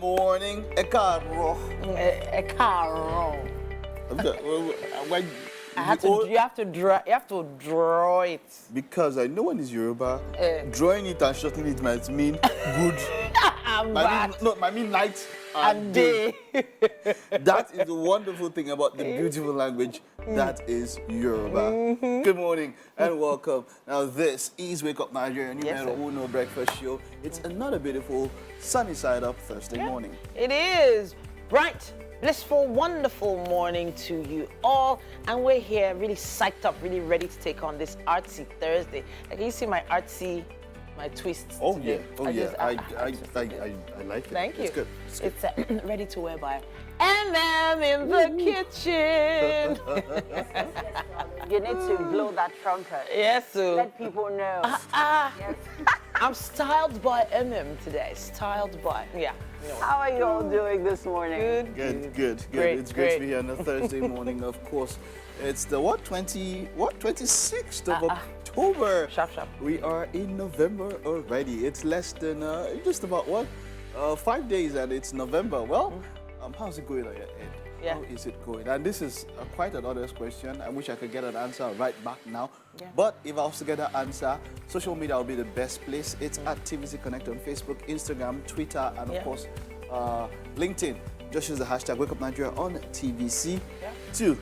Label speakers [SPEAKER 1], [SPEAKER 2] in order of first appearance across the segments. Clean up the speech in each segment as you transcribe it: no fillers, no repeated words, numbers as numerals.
[SPEAKER 1] morning. Ekaro.
[SPEAKER 2] Ekaro.
[SPEAKER 1] When
[SPEAKER 2] You have to draw it.
[SPEAKER 1] Because I know when it's Yoruba, drawing it and shortening it might mean good. I mean night and day. That is the wonderful thing about the beautiful language that is Yoruba. Good morning and welcome. Now this is Wake Up Nigeria, your Uno breakfast show. It's another beautiful sunny side up Thursday morning.
[SPEAKER 2] It is bright, blissful, wonderful morning to you all, and we're here really psyched up, really ready to take on this artsy Thursday. Like, can you see my artsy, my twists?
[SPEAKER 1] Oh
[SPEAKER 2] today?
[SPEAKER 1] yeah, I like it.
[SPEAKER 2] Thank you.
[SPEAKER 1] It's good.
[SPEAKER 2] It's ready to wear by MM in the kitchen.
[SPEAKER 3] You need to blow that trumpet.
[SPEAKER 2] Yes, so
[SPEAKER 3] Let people know.
[SPEAKER 2] yes. I'm styled by MM today. Styled by, yeah.
[SPEAKER 3] How are you all doing this morning?
[SPEAKER 1] Good.
[SPEAKER 2] Great,
[SPEAKER 1] It's great to be here on a Thursday morning, of course. It's the 26th of October.
[SPEAKER 2] Sharp.
[SPEAKER 1] We are in November already. It's less than just about 5 days and it's November. Well, how's it going on your end?
[SPEAKER 2] Yeah.
[SPEAKER 1] How is it going? And this is quite an honest question. I wish I could get an answer right back now.
[SPEAKER 2] Yeah.
[SPEAKER 1] But if I was to get an answer, social media will be the best place. It's at TVC Connect on Facebook, Instagram, Twitter, and of course, LinkedIn. Just use the hashtag WakeUpNigeria to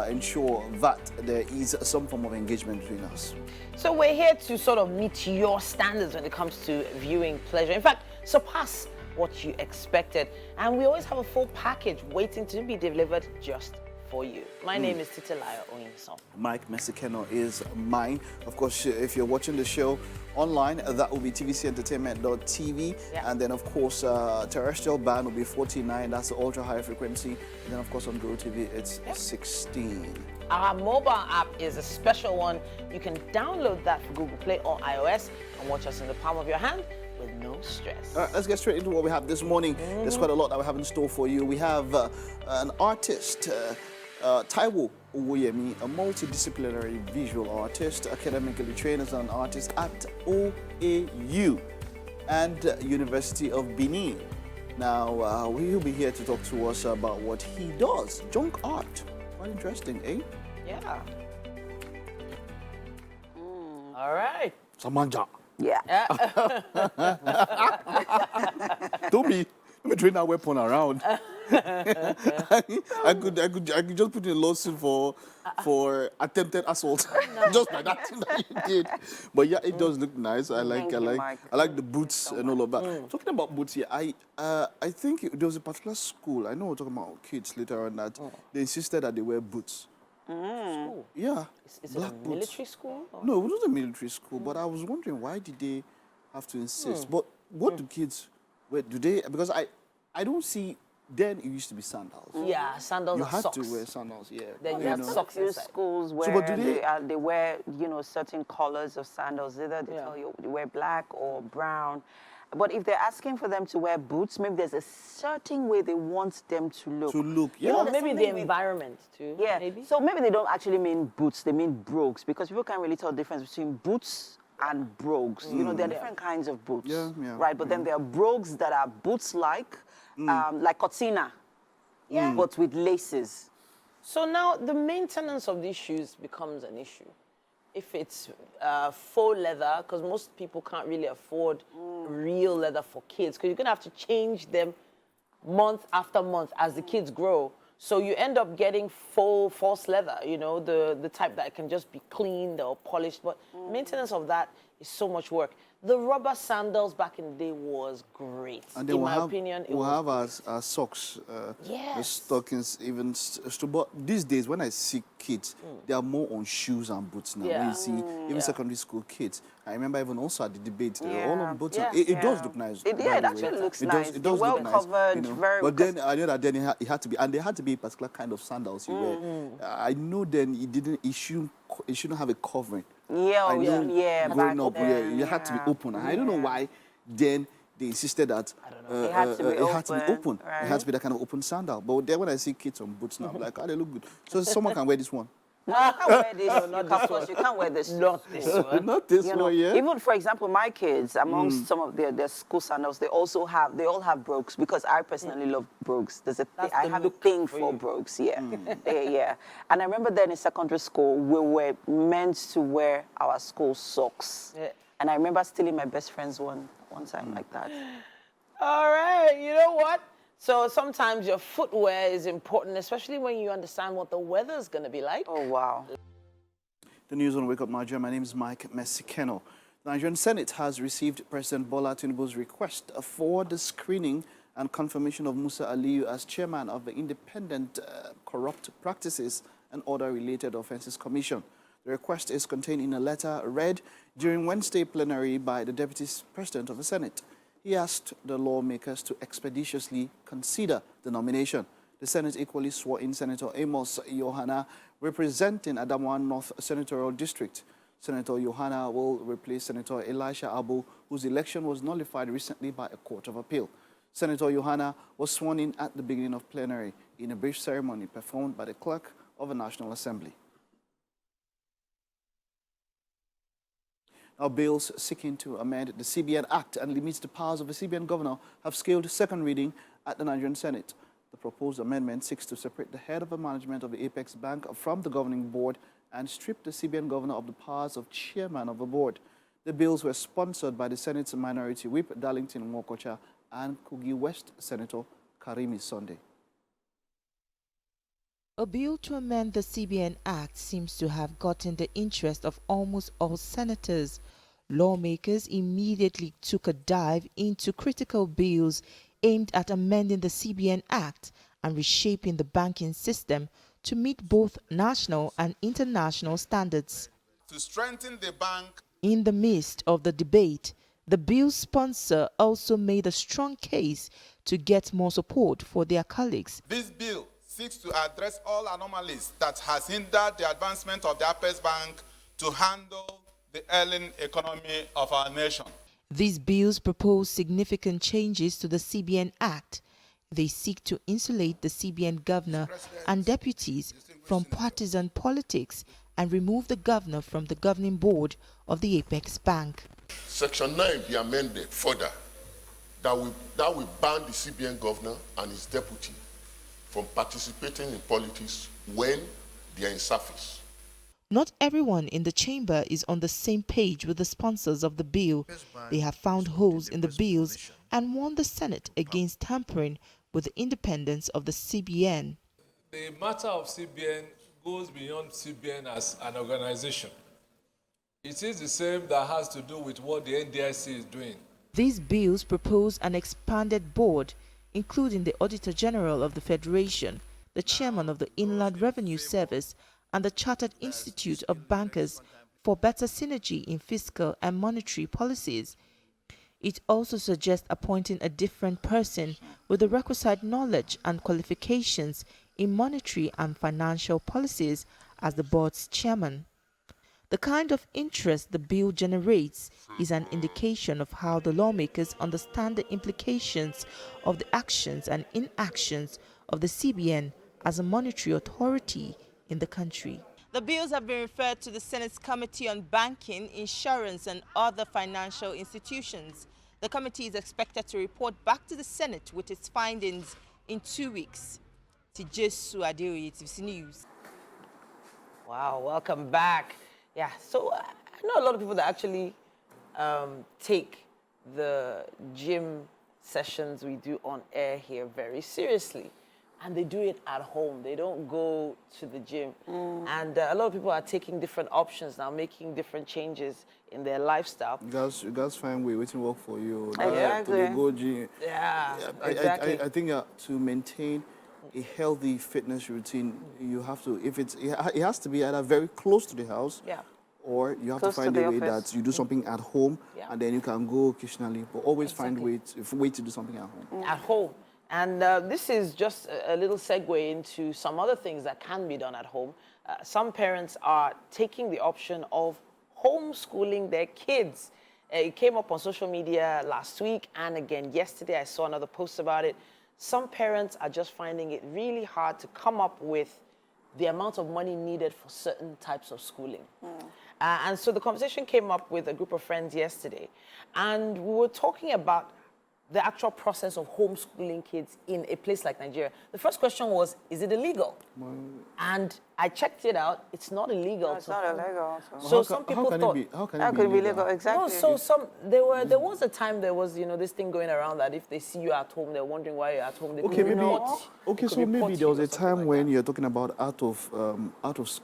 [SPEAKER 1] ensure that there is some form of engagement between us.
[SPEAKER 2] So we're here to sort of meet your standards when it comes to viewing pleasure. In fact, surpass what you expected. And we always have a full package waiting to be delivered just for you. My name is Titilayo Oyinson.
[SPEAKER 1] Mike Mesikeno is mine. Of course, if you're watching the show online, that will be tvcentertainment.tv.
[SPEAKER 2] Yeah.
[SPEAKER 1] And then, of course, terrestrial band will be 49. That's the ultra high frequency. And then, of course, on GOTV, it's 16.
[SPEAKER 2] Our mobile app is a special one. You can download that for Google Play or iOS and watch us in the palm of your hand with no stress.
[SPEAKER 1] All right, let's get straight into what we have this morning. There's quite a lot that we have in store for you. We have an artist, Taiwo Uwoyemi, a multidisciplinary visual artist, academically trained as an artist at OAU and University of Benin. Now, he'll be here to talk to us about what he does. Junk art. Quite interesting, eh?
[SPEAKER 2] Yeah. All right.
[SPEAKER 1] Samanja.
[SPEAKER 3] Yeah.
[SPEAKER 1] Don't be throwing that weapon around. I could just put in a lawsuit for attempted assault. Just by that thing that you did. But yeah, it does look nice. I like the boots and all of that. Talking about boots here, I think there was a particular school. I know we're talking about kids later on that they insisted that they wear boots.
[SPEAKER 2] School.
[SPEAKER 1] Yeah.
[SPEAKER 2] Is it a military school? Or?
[SPEAKER 1] No, it wasn't a military school, but I was wondering why did they have to insist? But what do kids wear? Do they? Because I don't see. Then it used to be sandals.
[SPEAKER 2] Yeah, sandals
[SPEAKER 1] You
[SPEAKER 2] and
[SPEAKER 1] had
[SPEAKER 2] socks.
[SPEAKER 1] to wear sandals, yeah.
[SPEAKER 2] Then you
[SPEAKER 3] There
[SPEAKER 2] have
[SPEAKER 3] are
[SPEAKER 2] socks
[SPEAKER 3] few
[SPEAKER 2] inside.
[SPEAKER 3] schools where
[SPEAKER 1] but do
[SPEAKER 3] they wear, certain colors of sandals. Either they tell you wear black or brown. But if they're asking for them to wear boots, maybe there's a certain way they want them to look.
[SPEAKER 1] Yeah.
[SPEAKER 2] Or
[SPEAKER 3] there's
[SPEAKER 2] maybe the
[SPEAKER 3] something with-
[SPEAKER 2] environment too.
[SPEAKER 3] Yeah.
[SPEAKER 2] Maybe.
[SPEAKER 3] So maybe they don't actually mean boots, they mean brogues, because people can't really tell the difference between boots and brogues. There are different kinds of boots.
[SPEAKER 1] Yeah,
[SPEAKER 3] right? But then there are brogues that are boots-like, like cortina, but with laces.
[SPEAKER 2] So now the maintenance of these shoes becomes an issue. If it's faux leather, because most people can't really afford real leather for kids, because you're going to have to change them month after month as the kids grow. So you end up getting false leather, the type that can just be cleaned or polished. But maintenance of that is so much work. The rubber sandals back in the day was great.
[SPEAKER 1] And then
[SPEAKER 2] in my opinion,
[SPEAKER 1] we'll have our socks, the stockings, even. But these days, when I see kids, they are more on shoes and boots now. When you see even secondary school kids, I remember even also at the debate, they're all on boots. It does look nice.
[SPEAKER 3] It actually looks nice.
[SPEAKER 1] It does
[SPEAKER 3] well
[SPEAKER 1] look nice.
[SPEAKER 3] covered, very.
[SPEAKER 1] But then I know that then it had to be, and they had to be a particular kind of sandals you wear. I know then it shouldn't have a covering. Growing up, you had to be open. I don't know why then they insisted that
[SPEAKER 3] it had to be open.
[SPEAKER 1] Right? It had to be that kind of open sandal. But then when I see kids on boots now, I'm like, oh, they look good. So someone can wear this one.
[SPEAKER 3] No, you can't wear this.
[SPEAKER 2] No, not this one.
[SPEAKER 3] You can't wear this.
[SPEAKER 2] Not this one.
[SPEAKER 1] Not this
[SPEAKER 3] You know,
[SPEAKER 1] one, yeah?
[SPEAKER 3] even for example, my kids, amongst some of their school sandals, they all have brogues because I personally love brogues. I have a thing for brogues, yeah. Yeah. And I remember then in secondary school, we were meant to wear our school socks.
[SPEAKER 2] Yeah.
[SPEAKER 3] And I remember stealing my best friend's one time like that.
[SPEAKER 2] All right, you know what? So sometimes your footwear is important, especially when you understand what the weather's going to be like.
[SPEAKER 3] Oh, wow.
[SPEAKER 1] The news on Wake Up Nigeria. My name is Mike Mesikeno. The Nigerian Senate has received President Bola Tinubu's request for the screening and confirmation of Musa Aliyu as chairman of the Independent Corrupt Practices and Other Related Offences Commission. The request is contained in a letter read during Wednesday plenary by the Deputy President of the Senate. He asked the lawmakers to expeditiously consider the nomination. The Senate equally swore in Senator Amos Yohana, representing Adamawa North Senatorial District. Senator Yohana will replace Senator Elisha Abu, whose election was nullified recently by a court of appeal. Senator Yohana was sworn in at the beginning of plenary in a brief ceremony performed by the clerk of the National Assembly. Now, bills seeking to amend the CBN Act and limit the powers of the CBN governor have scaled second reading at the Nigerian Senate. The proposed amendment seeks to separate the head of the management of the Apex Bank from the governing board and strip the CBN governor of the powers of chairman of the board. The bills were sponsored by the Senate's Minority Whip Darlington Nwokocha and Kogi West Senator Karimi Sunday.
[SPEAKER 4] A bill to amend the CBN Act seems to have gotten the interest of almost all senators. Lawmakers immediately took a dive into critical bills aimed at amending the CBN Act and reshaping the banking system to meet both national and international standards.
[SPEAKER 5] To strengthen the bank.
[SPEAKER 4] In the midst of the debate, the bill's sponsor also made a strong case to get more support for their colleagues.
[SPEAKER 5] This bill seeks to address all anomalies that has hindered the advancement of the Apex Bank to handle the ailing economy of our nation.
[SPEAKER 4] These bills propose significant changes to the CBN Act. They seek to insulate the CBN governor and deputies from partisan politics and remove the governor from the governing board of the Apex Bank.
[SPEAKER 6] Section 9 be amended further that will ban the CBN governor and his deputy from participating in politics when they are in service.
[SPEAKER 4] Not everyone in the chamber is on the same page with the sponsors of the bill. They have found holes in the bills and warned the Senate against tampering with the independence of the CBN.
[SPEAKER 7] The matter of CBN goes beyond CBN as an organization. It is the same that has to do with what the NDIC is doing.
[SPEAKER 4] These bills propose an expanded board, including the Auditor General of the Federation, the Chairman of the Inland Revenue Service, and the Chartered Institute of Bankers for better synergy in fiscal and monetary policies. It also suggests appointing a different person with the requisite knowledge and qualifications in monetary and financial policies as the board's chairman. The kind of interest the bill generates is an indication of how the lawmakers understand the implications of the actions and inactions of the CBN as a monetary authority in the country. The bills have been referred to the Senate's Committee on Banking, Insurance and Other Financial Institutions. The committee is expected to report back to the Senate with its findings in 2 weeks. Tijesu Adeoye, TVC News.
[SPEAKER 2] Wow, welcome back. Yeah, so I know a lot of people that actually take the gym sessions we do on air here very seriously. And they do it at home. They don't go to the gym. And a lot of people are taking different options now, making different changes in their lifestyle.
[SPEAKER 1] You guys find way to work for you.
[SPEAKER 3] Exactly.
[SPEAKER 1] To go gym.
[SPEAKER 2] Yeah,
[SPEAKER 1] I think to maintain a healthy fitness routine, you have to, it has to be either very close to the house, or you have
[SPEAKER 3] Close
[SPEAKER 1] to find
[SPEAKER 3] to
[SPEAKER 1] a way
[SPEAKER 3] office.
[SPEAKER 1] that you do something at home, and then you can go occasionally, but always find
[SPEAKER 2] Exactly.
[SPEAKER 1] way to do something at home.
[SPEAKER 2] At home. And this is just a little segue into some other things that can be done at home. Some parents are taking the option of homeschooling their kids. It came up on social media last week, and again yesterday I saw another post about it. Some parents are just finding it really hard to come up with the amount of money needed for certain types of schooling. And so the conversation came up with a group of friends yesterday, and we were talking about the actual process of homeschooling kids in a place like Nigeria. The first question was, is it illegal? And I checked it out. It's not illegal.
[SPEAKER 3] No, it's not illegal.
[SPEAKER 2] So some people thought...
[SPEAKER 1] How can
[SPEAKER 3] How
[SPEAKER 1] it
[SPEAKER 3] could
[SPEAKER 1] be
[SPEAKER 3] it be legal? Exactly.
[SPEAKER 2] No, so there was a time there was, this thing going around that if they see you at home, they're wondering why you're at home. They
[SPEAKER 1] Okay,
[SPEAKER 2] could
[SPEAKER 1] maybe.
[SPEAKER 2] report-
[SPEAKER 1] Okay,
[SPEAKER 2] they could
[SPEAKER 1] so maybe
[SPEAKER 2] report
[SPEAKER 1] there was
[SPEAKER 2] you
[SPEAKER 1] a
[SPEAKER 2] or something
[SPEAKER 1] time
[SPEAKER 2] like
[SPEAKER 1] when
[SPEAKER 2] that.
[SPEAKER 1] you're talking about out of school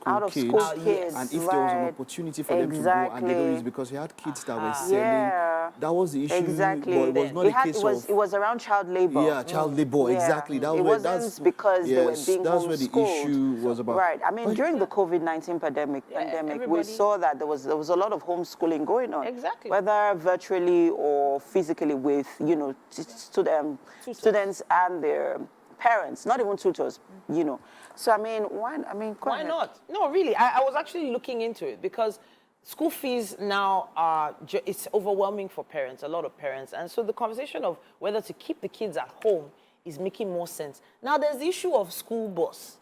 [SPEAKER 3] Out of
[SPEAKER 1] kids,
[SPEAKER 3] school kids,
[SPEAKER 1] and if there was an
[SPEAKER 3] right.
[SPEAKER 1] opportunity for them to go and they don't use, because you had kids that were selling.
[SPEAKER 3] Yeah.
[SPEAKER 1] That was the issue.
[SPEAKER 3] Exactly.
[SPEAKER 1] But it was not a case
[SPEAKER 3] it was around child labor.
[SPEAKER 1] Yeah, child labor.
[SPEAKER 3] Yeah.
[SPEAKER 1] Exactly. That
[SPEAKER 3] It
[SPEAKER 1] was
[SPEAKER 3] wasn't because they were being
[SPEAKER 1] that's where the
[SPEAKER 3] homeschooled.
[SPEAKER 1] issue was about.
[SPEAKER 3] Right. I mean, during the COVID-19 pandemic, we
[SPEAKER 2] everybody-
[SPEAKER 3] saw that there was a lot of homeschooling going on.
[SPEAKER 2] Exactly.
[SPEAKER 3] Whether virtually or physically with, students and their parents, not even tutors, So, I mean, go
[SPEAKER 2] Why
[SPEAKER 3] ahead.
[SPEAKER 2] not? No, really. I was actually looking into it because school fees now are, it's overwhelming for parents, a lot of parents. And so the conversation of whether to keep the kids at home is making more sense. Now, there's the issue of school bus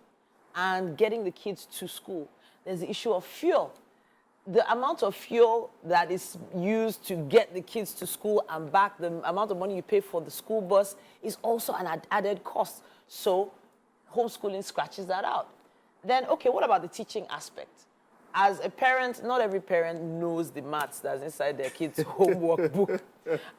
[SPEAKER 2] and getting the kids to school. There's the issue of fuel. The amount of fuel that is used to get the kids to school and back, the amount of money you pay for the school bus is also an added cost. So homeschooling scratches that out. Then, okay, what about the teaching aspect? As a parent, not every parent knows the maths that's inside their kids' homework book.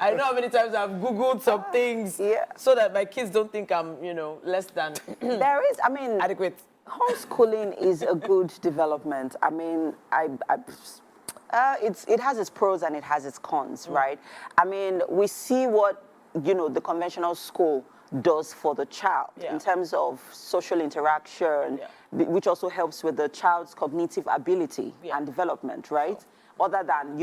[SPEAKER 2] I know how many times I've Googled some things so that my kids don't think I'm, less than
[SPEAKER 3] There is, I mean,
[SPEAKER 2] adequate.
[SPEAKER 3] Homeschooling is a good development. I mean, it has its pros and it has its cons, right? I mean, we see what, the conventional school does for the child in terms of social interaction, which also helps with the child's cognitive ability and development, right? Other than,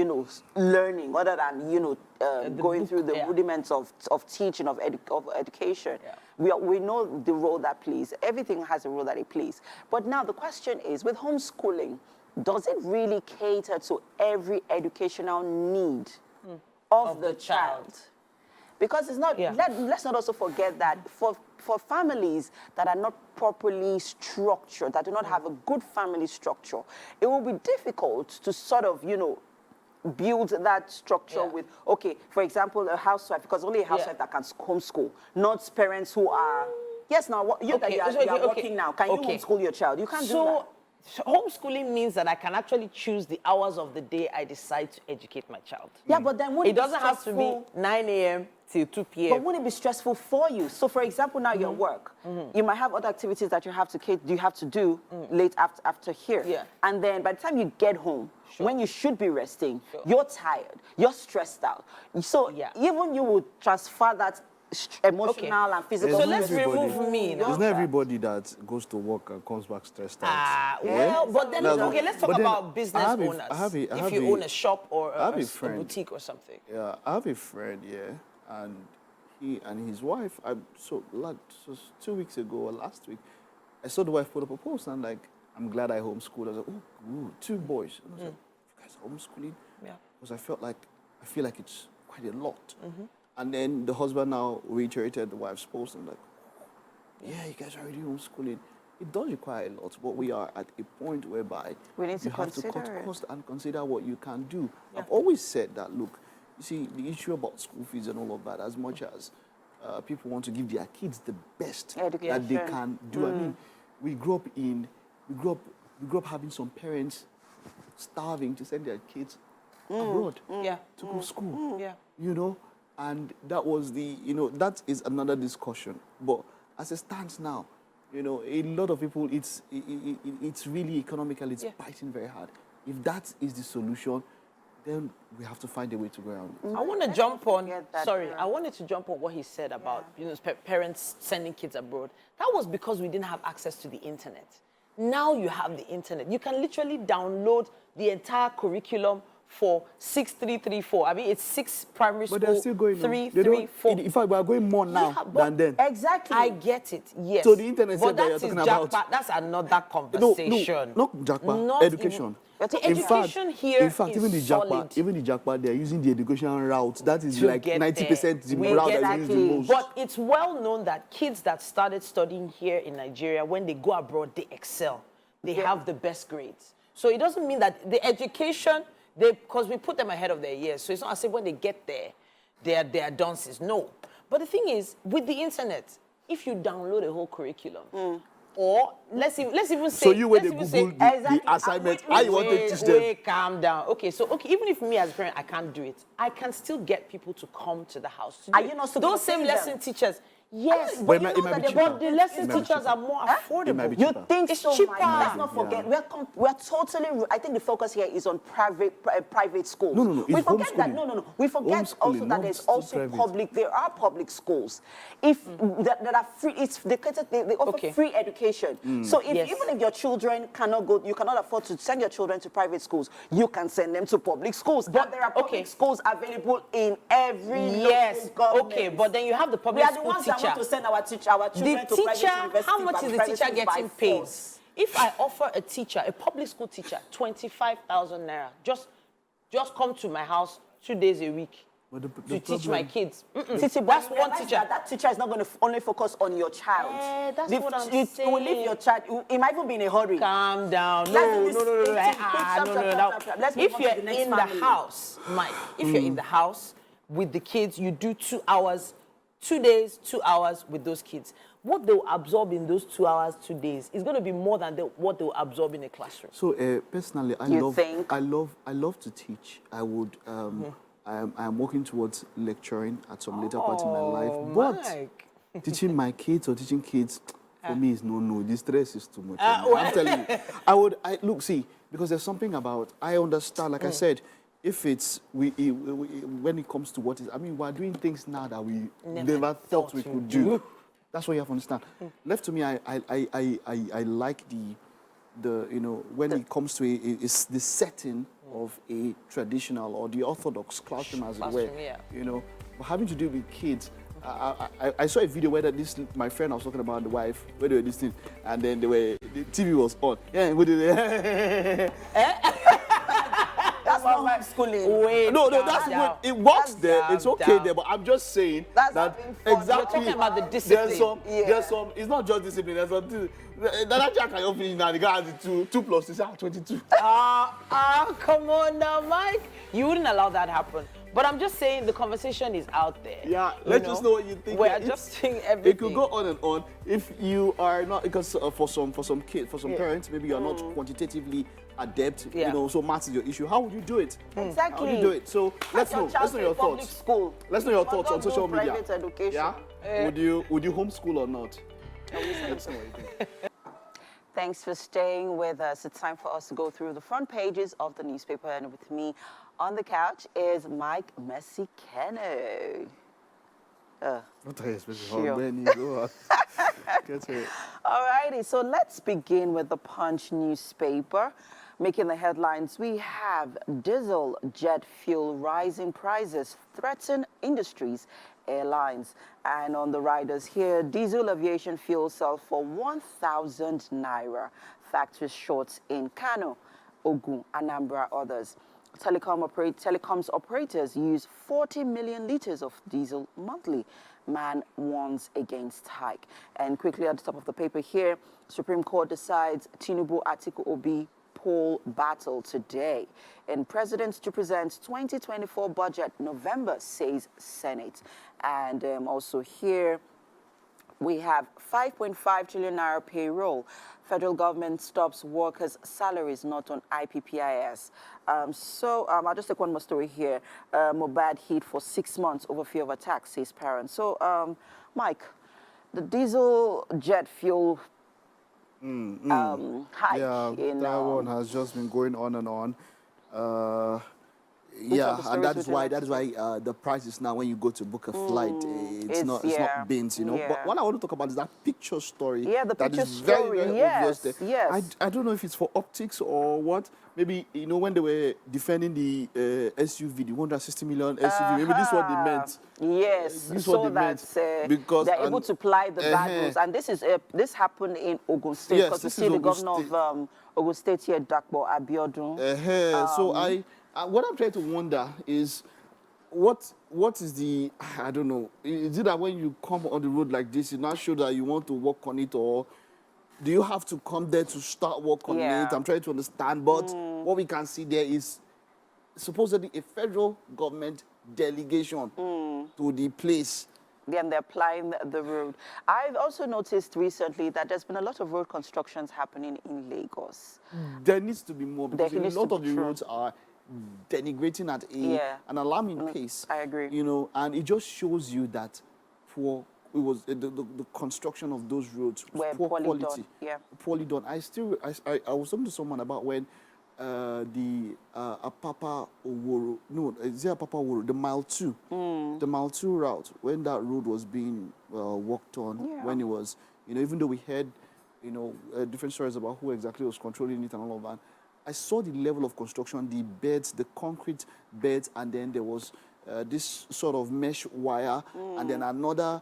[SPEAKER 3] learning, other than, going through the rudiments of teaching, of education. We know the role that plays. Everything has a role that it plays. But now the question is, with homeschooling, does it really cater to every educational need of the child? Because it's not, let's not also forget that for families that are not properly structured, that do not have a good family structure, it will be difficult to sort of, build that structure with, okay, for example, a housewife, because only a housewife that can homeschool, not parents who are, yes, now, you are working now, can you homeschool your child? You can't do that.
[SPEAKER 2] So homeschooling means that I can actually choose the hours of the day I decide to educate my child.
[SPEAKER 3] Yeah, but then
[SPEAKER 2] it doesn't have to be 9 a.m. till 2 p.m.
[SPEAKER 3] But wouldn't it be stressful for you? So, for example, now you're at work. You might have other activities that you have to do late after here.
[SPEAKER 2] Yeah.
[SPEAKER 3] And then by the time you get home, when you should be resting, you're tired, you're stressed out. So even you would transfer that emotional and physical.
[SPEAKER 2] So let's remove me.
[SPEAKER 1] It's not everybody that goes to work and comes back stressed out.
[SPEAKER 2] Well, but then, okay, let's talk about business owners. If you own a shop or a boutique or something.
[SPEAKER 1] Yeah, I have a friend, and he and his wife, so 2 weeks ago or last week, I saw the wife put up a post and I'm glad I homeschooled. I was like, oh, 2 boys. And I was like, you guys are homeschooling? Yeah. Because I feel like it's quite a lot. And then the husband now reiterated the wife's post and yeah, you guys are already homeschooling. It does require a lot, but we are at a point whereby
[SPEAKER 3] we need to
[SPEAKER 1] have to cut
[SPEAKER 3] it.
[SPEAKER 1] cost and consider what you can do. Yeah. I've always said that, look, you see, the issue about school fees and all of that, as much as people want to give their kids the best that they can do. I mean, we grew up having some parents starving to send their kids abroad to go to school. And that was that is another discussion. But as it stands now, a lot of people, it's really economical, it's biting very hard. If that is the solution, then we have to find a way to go around it.
[SPEAKER 2] I want to jump on, I wanted to jump on what he said about, parents sending kids abroad. That was because we didn't have access to the internet. Now you have the internet. You can literally download the entire curriculum for 6334. I mean, it's 6 primary school.
[SPEAKER 1] But they're still going
[SPEAKER 2] 3, 3, 4.
[SPEAKER 1] In fact, we are going more now than then.
[SPEAKER 3] Exactly.
[SPEAKER 2] I get it. Yes.
[SPEAKER 1] So the internet said that you're talking about.
[SPEAKER 2] That's another conversation.
[SPEAKER 1] No, not jackpot. Education.
[SPEAKER 2] The education here
[SPEAKER 1] in fact, even the jackpot, they're using the education route. That is
[SPEAKER 2] to
[SPEAKER 1] like 90% the route that is the most.
[SPEAKER 2] But it's well known that kids that started studying here in Nigeria, when they go abroad, they excel. they have the best grades. So it doesn't mean that the education, because we put them ahead of their years. So it's not as if when they get there, they are dunces. No. But the thing is, with the internet, if you download a whole curriculum, or let's even say...
[SPEAKER 1] So you when they Google the assignment, how you want to teach them?
[SPEAKER 2] Calm down. Okay, even if me as a parent, I can't do it, I can still get people to come to the house. To
[SPEAKER 3] Are
[SPEAKER 2] do
[SPEAKER 3] you
[SPEAKER 2] it.
[SPEAKER 3] not
[SPEAKER 2] Those same lesson teachers... Yes,
[SPEAKER 1] but
[SPEAKER 2] the lesson teachers are more affordable.
[SPEAKER 3] You think
[SPEAKER 2] it's
[SPEAKER 3] so,
[SPEAKER 2] cheaper.
[SPEAKER 3] Let's not forget, we're totally, I think the focus here is on private schools.
[SPEAKER 1] No.
[SPEAKER 3] We forget that, no. We forget also that there's also public, there are public schools. If that are free, they offer free education. So even if your children cannot go, you cannot afford to send your children to private schools, you can send them to public schools. But there are public schools available in every local government.
[SPEAKER 2] Okay, but then you have the public school teacher.
[SPEAKER 3] We want to send our children to private university.
[SPEAKER 2] How much is the teacher getting paid? If I offer a teacher, a public school teacher, 25,000 naira, just come to my house 2 days a week to teach my kids.
[SPEAKER 3] That's one teacher. That teacher is not going to only focus on your child.
[SPEAKER 2] That's what I'm saying.
[SPEAKER 3] You will leave your child. It might even be in a hurry.
[SPEAKER 2] Calm down. No. If you're in the house, Mike, if you're in the house with the kids, you do 2 hours. 2 days, 2 hours with those kids. What they'll absorb in those 2 hours, 2 days is going to be more than what they'll absorb in a classroom.
[SPEAKER 1] So personally, I love to teach. I would. I'm working towards lecturing at some later part in my life. But teaching my kids or teaching kids for me is no. The stress is too much. I'm telling you. Look, see, because there's something about I understand. Like I said. If it's, when it comes to what is, I mean, we're doing things now that we never thought we could do. That's what you have to understand. Left to me, I like the when it comes to it's the setting of a traditional or the orthodox classroom, as it were. But having to do with kids, I saw a video where my friend I was talking about, the wife, where they were listening, and then the TV was on. Yeah, what did they?
[SPEAKER 3] That's not homeschooling.
[SPEAKER 1] No, that's what it works there. It's okay there, but I'm just saying that exactly.
[SPEAKER 2] You're talking about the discipline.
[SPEAKER 1] There's some. It's not just discipline. There's some. That can you finish now? The guy has the 2 plus 22.
[SPEAKER 2] Come on now, Mike. You wouldn't allow that happen. But I'm just saying the conversation is out there.
[SPEAKER 1] Yeah, let's just know what you think.
[SPEAKER 2] We're adjusting everything.
[SPEAKER 1] It could go on and on. If you are not, because for some parents, maybe you're not quantitatively adept, so maths is your issue. How would you do it?
[SPEAKER 3] Exactly.
[SPEAKER 1] How would you do it? So let's know your thoughts.
[SPEAKER 3] School.
[SPEAKER 1] Let's know your thoughts on social media.
[SPEAKER 3] Private education.
[SPEAKER 1] Yeah. Would you homeschool or not? Let's know what you think.
[SPEAKER 3] Thanks for staying with us. It's time for us to go through the front pages of the newspaper, and with me on the couch is Mike Messi Kennedy. All righty, so let's begin with the Punch newspaper. Making the headlines, we have diesel jet fuel rising prices threaten industries, airlines. And on the riders here, diesel aviation fuel sell for 1,000 naira. Factory shorts in Kano, Ogun, Anambra, others. Telecoms operators use 40 million liters of diesel monthly. Man warns against hike. And quickly at the top of the paper here, Supreme Court decides Tinubu Atiku Obi poll battle today. And president to present 2024 budget November, says Senate. And also here, we have 5.5 trillion naira payroll. Federal government stops workers' salaries not on IPPIS. I'll just take one more story here. Mohbad hit for 6 months over fear of attack, says parents. So, Mike, the diesel jet fuel hike.
[SPEAKER 1] Yeah, that one has just been going on and on. And that is why the price is now when you go to book a flight, it's not bins, But what I want to talk about is that picture story.
[SPEAKER 3] Yeah, the picture
[SPEAKER 1] story. Very obvious there.
[SPEAKER 3] Yes.
[SPEAKER 1] I don't know if it's for optics or what. Maybe when they were defending the SUV, the 160 million SUV, maybe this is what they meant.
[SPEAKER 3] Yes, so that because they're able to ply the bad news. And this happened in Ogun State, because you see the governor of Ogun State here, Dakbo Abiodun.
[SPEAKER 1] So what I'm trying to wonder is, what is the, I don't know, is it that when you come on the road like this, you not sure that you want to walk on it, or do you have to come there to start work on
[SPEAKER 3] Yeah.
[SPEAKER 1] it? I'm trying to understand, but what we can see there is supposedly a federal government delegation to the place.
[SPEAKER 3] Then they're applying the road. I've also noticed recently that there's been a lot of road constructions happening in Lagos.
[SPEAKER 1] There needs to be more because
[SPEAKER 3] There
[SPEAKER 1] a
[SPEAKER 3] needs
[SPEAKER 1] lot
[SPEAKER 3] to
[SPEAKER 1] of
[SPEAKER 3] be
[SPEAKER 1] the
[SPEAKER 3] true.
[SPEAKER 1] roads are denigrating at an alarming pace.
[SPEAKER 3] I agree.
[SPEAKER 1] You know, and it just shows you that for it was the construction of those roads was
[SPEAKER 3] Were
[SPEAKER 1] poor
[SPEAKER 3] poorly
[SPEAKER 1] quality,
[SPEAKER 3] done, yeah.
[SPEAKER 1] poorly done. I was talking to someone about when the Apapa Oworo, no, is it Apapa Oworo, the Mile 2, the Mile 2 route, when that road was being worked on, when it was, you know, even though we heard, you know, different stories about who exactly was controlling it and all of that, I saw the level of construction, the beds, the concrete beds, and then there was this sort of mesh wire, and then another,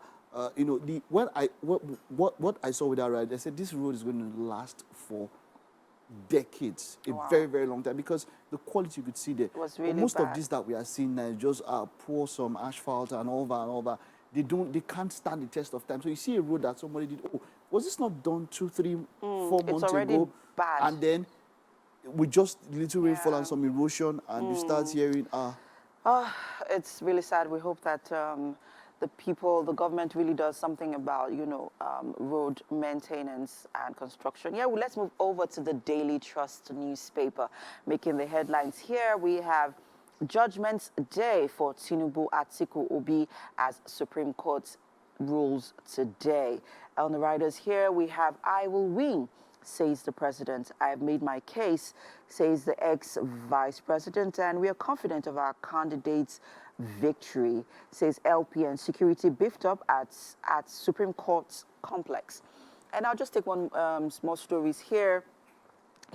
[SPEAKER 1] you know, what I saw with that ride, I said this road is going to last for decades, a very, very long time, because the quality you could see there.
[SPEAKER 3] Was really
[SPEAKER 1] most
[SPEAKER 3] bad.
[SPEAKER 1] of this that we are seeing now is just pour some asphalt and all that. They can't stand the test of time. So you see a road that somebody did, oh, was this not done 2, 3, 4 months
[SPEAKER 3] already
[SPEAKER 1] ago?
[SPEAKER 3] bad.
[SPEAKER 1] And then with just little rainfall and some erosion, and you start hearing,
[SPEAKER 3] It's really sad. We hope that the government really does something about, you know, road maintenance and construction. Yeah, well, let's move over to the Daily Trust newspaper. Making the headlines here, we have Judgment Day for Tinubu Atiku Obi as Supreme Court rules today. On the riders here, we have I will win, says the president. I have made my case, says the ex-vice president, and we are confident of our candidate's victory, says LP, and security beefed up at Supreme Court's complex. And I'll just take one small stories here.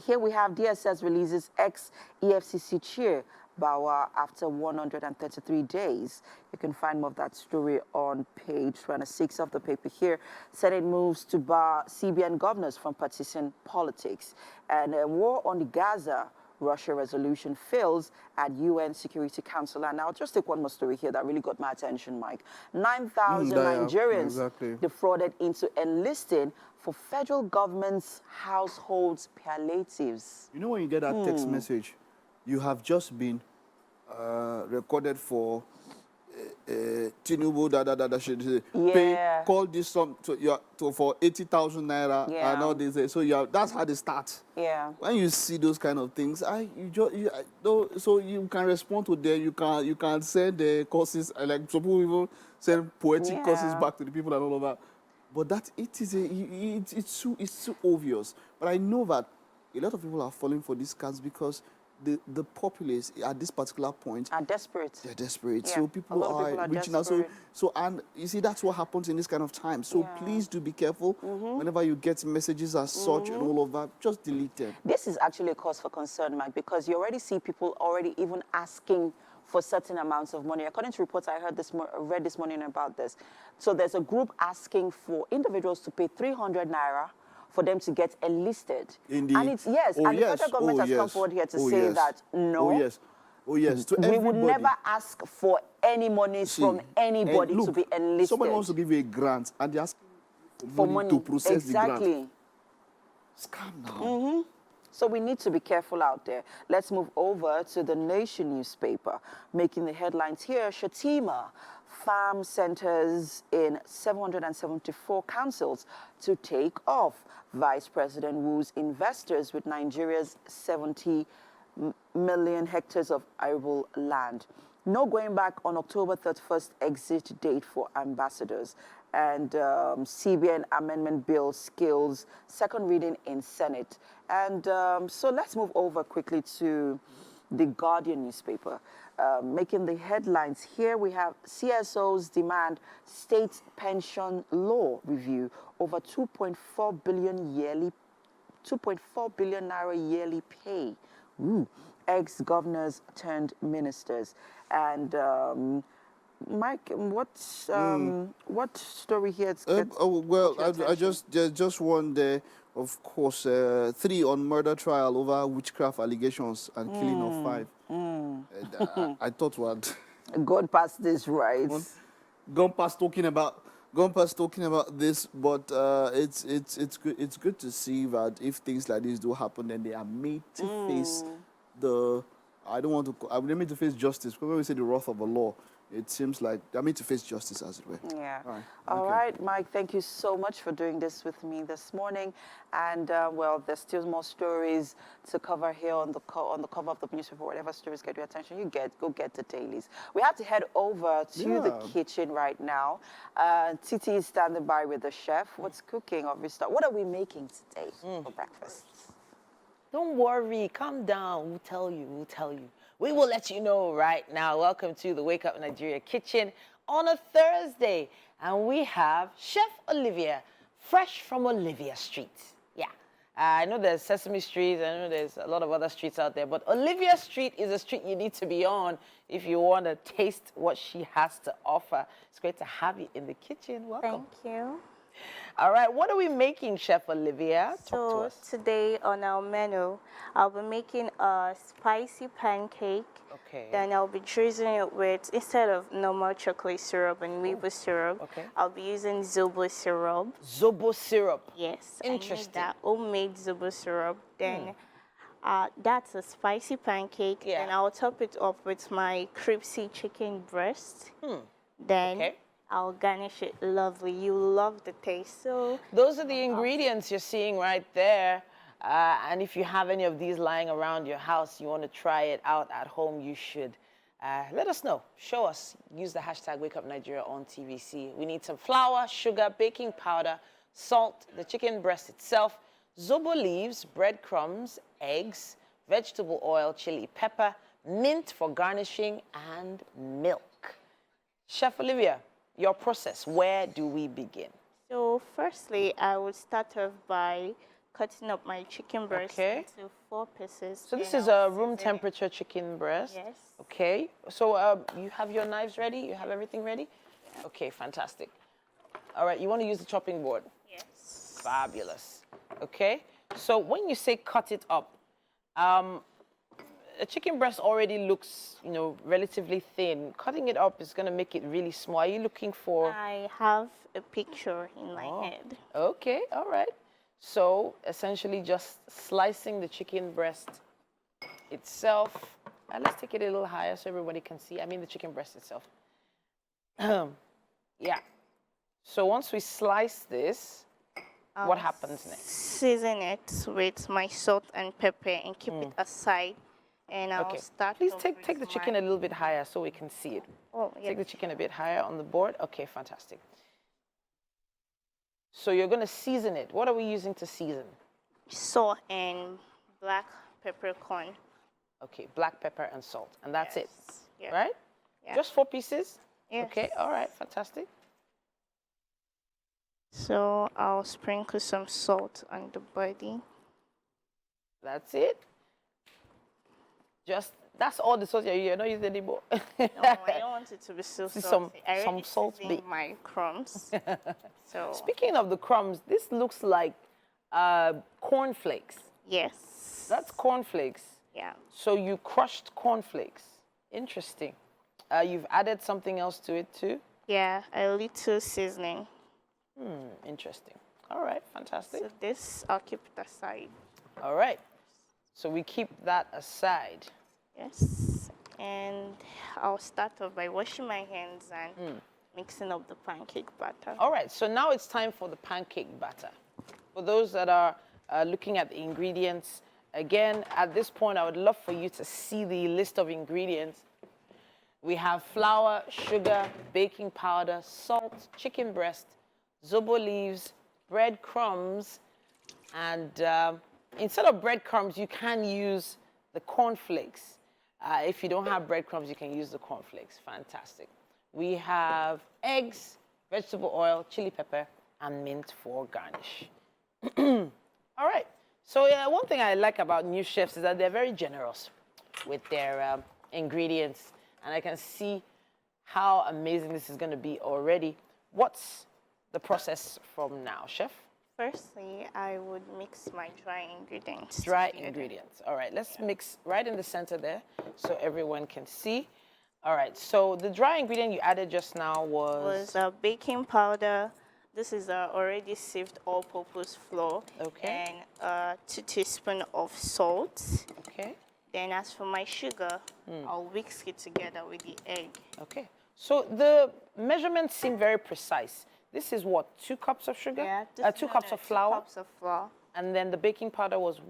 [SPEAKER 3] Here we have DSS releases ex-EFCC chair Bawa after 133 days. You can find more of that story on page 26 of the paper here. Senate moves to bar CBN governors from partisan politics. And a war on the Gaza Russia resolution fails at UN Security Council. And I'll just take one more story here that really got my attention, Mike. 9,000 Nigerians defrauded into enlisting for federal government's households palliatives.
[SPEAKER 1] you know, when you get that text message, you have just been recorded for Tinubu, pay, call this sum for 80,000 naira and all this. So that's how they start.
[SPEAKER 3] Yeah.
[SPEAKER 1] When you see those kind of things, so you can respond to them. You can send the courses, like some people even send poetic courses back to the people and all of that. But it's so obvious. But I know that a lot of people are falling for these scams because the populace at this particular point
[SPEAKER 3] are desperate.
[SPEAKER 1] They're desperate.
[SPEAKER 3] Yeah.
[SPEAKER 1] So people are reaching out. So and you see that's what happens in this kind of time. So please do be careful whenever you get messages as such and all of that. Just delete them.
[SPEAKER 3] This is actually a cause for concern, Mike, because you already see people already even asking for certain amounts of money. According to reports I read this morning about this. So there's a group asking for individuals to pay 300 naira for them to get enlisted. And it's, the federal government has come forward here to say that no.
[SPEAKER 1] Oh yes. To
[SPEAKER 3] we would never ask for any money from anybody to be enlisted.
[SPEAKER 1] Somebody wants to give you a grant and they ask for money to process the grant. Scam now.
[SPEAKER 3] So we need to be careful out there. Let's move over to the Nation newspaper. Making the headlines here, Shatima, farm centers in 774 councils to take off. Vice President woos investors with Nigeria's 70 million hectares of arable land. No going back on October 31st exit date for ambassadors. And CBN amendment bill skills second reading in Senate. And so let's move over quickly to the Guardian newspaper. Making the headlines here, we have CSOs demand state pension law review over 2.4 billion naira yearly pay. Ex-governors turned ministers. And Mike, what story here?
[SPEAKER 1] I just one there. Of course, 3 on murder trial over witchcraft allegations and killing of 5. I thought what
[SPEAKER 3] gone past this, right?
[SPEAKER 1] Gone past talking about Gompa's talking about this, but it's good to see that if things like this do happen, then they are made to face the. I don't want to. I'm made to face justice. Because when we say the wrath of the law, it seems like they're made to face justice, as it were.
[SPEAKER 3] Yeah.
[SPEAKER 1] All right.
[SPEAKER 3] All
[SPEAKER 1] Okay.
[SPEAKER 3] right, Mike, thank you so much for doing this with me this morning. And, well, there's still more stories to cover here on the cover of the newspaper. Whatever stories get your attention, go get the dailies. We have to head over to the kitchen right now. Titi is standing by with the chef. What's cooking? What are we making today for breakfast?
[SPEAKER 2] Don't worry, calm down. We'll tell you. We will let you know right now. Welcome to the Wake Up Nigeria kitchen on a Thursday. And we have Chef Olivia, fresh from Olivia Street. Yeah. I know there's Sesame Street. I know there's a lot of other streets out there. But Olivia Street is a street you need to be on if you want to taste what she has to offer. It's great to have you in the kitchen. Welcome.
[SPEAKER 8] Thank you.
[SPEAKER 2] All right, what are we making, Chef Olivia? Talk to us.
[SPEAKER 8] Today on our menu, I'll be making a spicy pancake.
[SPEAKER 2] Okay.
[SPEAKER 8] Then I'll be drizzling it with, instead of normal chocolate syrup and maple syrup,
[SPEAKER 2] okay.
[SPEAKER 8] I'll be using zobo syrup.
[SPEAKER 2] Zobo syrup.
[SPEAKER 8] Yes.
[SPEAKER 2] Interesting.
[SPEAKER 8] I need that homemade zobo syrup. Then that's a spicy pancake.
[SPEAKER 2] Yeah.
[SPEAKER 8] And I'll top it up with my crispy chicken breast. Then
[SPEAKER 2] Okay.
[SPEAKER 8] I'll garnish it lovely. You love the taste. So
[SPEAKER 2] Those are the ingredients you're seeing right there. And if you have any of these lying around your house, you want to try it out at home, you should. Let us know. Show us. Use the hashtag WakeUpNigeria_on_TVC. We need some flour, sugar, baking powder, salt, the chicken breast itself, zobo leaves, breadcrumbs, eggs, vegetable oil, chili pepper, mint for garnishing, and milk. Chef Olivia, your process, where do we begin?
[SPEAKER 8] So firstly, I would start off by cutting up my chicken breast into 4 pieces.
[SPEAKER 2] So this
[SPEAKER 8] and
[SPEAKER 2] is
[SPEAKER 8] I'll
[SPEAKER 2] a room
[SPEAKER 8] season it.
[SPEAKER 2] temperature chicken breast?
[SPEAKER 8] Yes.
[SPEAKER 2] Okay. So you have your knives ready? You have everything ready? Yeah. Okay, fantastic. All right, you want to use the chopping board?
[SPEAKER 8] Yes.
[SPEAKER 2] Fabulous. Okay. So when you say cut it up, a chicken breast already looks, relatively thin. Cutting it up is going to make it really small. Are you looking for...
[SPEAKER 8] I have a picture in my head.
[SPEAKER 2] Okay, all right. So essentially just slicing the chicken breast itself. And let's take it a little higher so everybody can see. I mean the chicken breast itself. Yeah. So once we slice this, what happens next?
[SPEAKER 8] Season it with my salt and pepper and keep it aside. And I'll start.
[SPEAKER 2] Please take the chicken a little bit higher so we can see it.
[SPEAKER 8] Oh, yeah.
[SPEAKER 2] Take the chicken a bit higher on the board. Okay, fantastic. So you're going to season it. What are we using to season?
[SPEAKER 8] Salt and black peppercorn.
[SPEAKER 2] Okay, black pepper and salt. And that's it,
[SPEAKER 8] Yeah.
[SPEAKER 2] right?
[SPEAKER 8] Yeah.
[SPEAKER 2] Just 4 pieces?
[SPEAKER 8] Yes.
[SPEAKER 2] Okay, all right, fantastic.
[SPEAKER 8] So I'll sprinkle some salt on the body.
[SPEAKER 2] That's it. That's all the salt you're not using anymore.
[SPEAKER 8] No, I don't want it to be so
[SPEAKER 2] See
[SPEAKER 8] salty.
[SPEAKER 2] some salt
[SPEAKER 8] seasoned my crumbs. So
[SPEAKER 2] Speaking of the crumbs, this looks like cornflakes.
[SPEAKER 8] yes.
[SPEAKER 2] That's cornflakes.
[SPEAKER 8] Yeah.
[SPEAKER 2] So you crushed cornflakes. Interesting. You've added something else to it too?
[SPEAKER 8] Yeah, a little seasoning.
[SPEAKER 2] Interesting. All right, fantastic.
[SPEAKER 8] So this I'll keep it aside.
[SPEAKER 2] All right. So we keep that aside.
[SPEAKER 8] Yes. And I'll start off by washing my hands and mixing up the pancake batter.
[SPEAKER 2] All right, so now it's time for the pancake batter. For those that are looking at the ingredients, again, at this point, I would love for you to see the list of ingredients. We have flour, sugar, baking powder, salt, chicken breast, zobo leaves, breadcrumbs, and instead of breadcrumbs, you can use the cornflakes. If you don't have breadcrumbs, you can use the cornflakes. Fantastic. We have eggs, vegetable oil, chili pepper, and mint for garnish. All right. So one thing I like about new chefs is that they're very generous with their ingredients. And I can see how amazing this is going to be already. What's the process from now, chef?
[SPEAKER 8] Firstly, I would mix my dry ingredients.
[SPEAKER 2] Dry
[SPEAKER 8] together.
[SPEAKER 2] ingredients. All right, let's mix right in the center there so everyone can see. All right, so the dry ingredient you added just now
[SPEAKER 8] Was baking powder. This is already sieved all-purpose flour.
[SPEAKER 2] Okay.
[SPEAKER 8] And 2 teaspoons of salt.
[SPEAKER 2] Okay.
[SPEAKER 8] Then as for my sugar, I'll whisk it together with the egg.
[SPEAKER 2] Okay. So the measurements seem very precise. This is what, 2 cups of sugar?
[SPEAKER 8] Yeah.
[SPEAKER 2] 2 cups of flour?
[SPEAKER 8] 2 cups of flour.
[SPEAKER 2] And then the baking powder was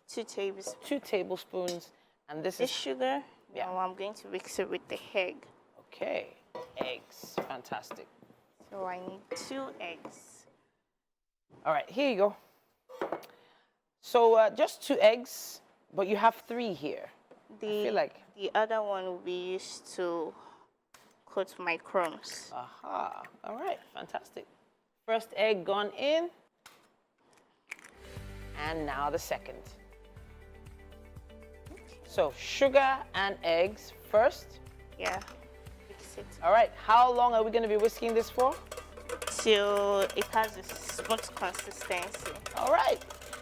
[SPEAKER 8] 2 tablespoons.
[SPEAKER 2] 2 tablespoons. And this
[SPEAKER 8] This
[SPEAKER 2] is
[SPEAKER 8] sugar,
[SPEAKER 2] Yeah.
[SPEAKER 8] now I'm going to mix it with the egg.
[SPEAKER 2] okay. Eggs, fantastic.
[SPEAKER 8] So I need 2 eggs.
[SPEAKER 2] All right, here you go. So just 2 eggs, but you have 3 here. feel like-
[SPEAKER 8] The other one will be used to coat my crumbs.
[SPEAKER 2] Aha. All right, fantastic. First egg gone in. And now the second. So sugar and eggs first.
[SPEAKER 8] Yeah. Mix it
[SPEAKER 2] All right, how long are we going to be whisking this for?
[SPEAKER 8] till it has a smooth consistency.
[SPEAKER 2] All right,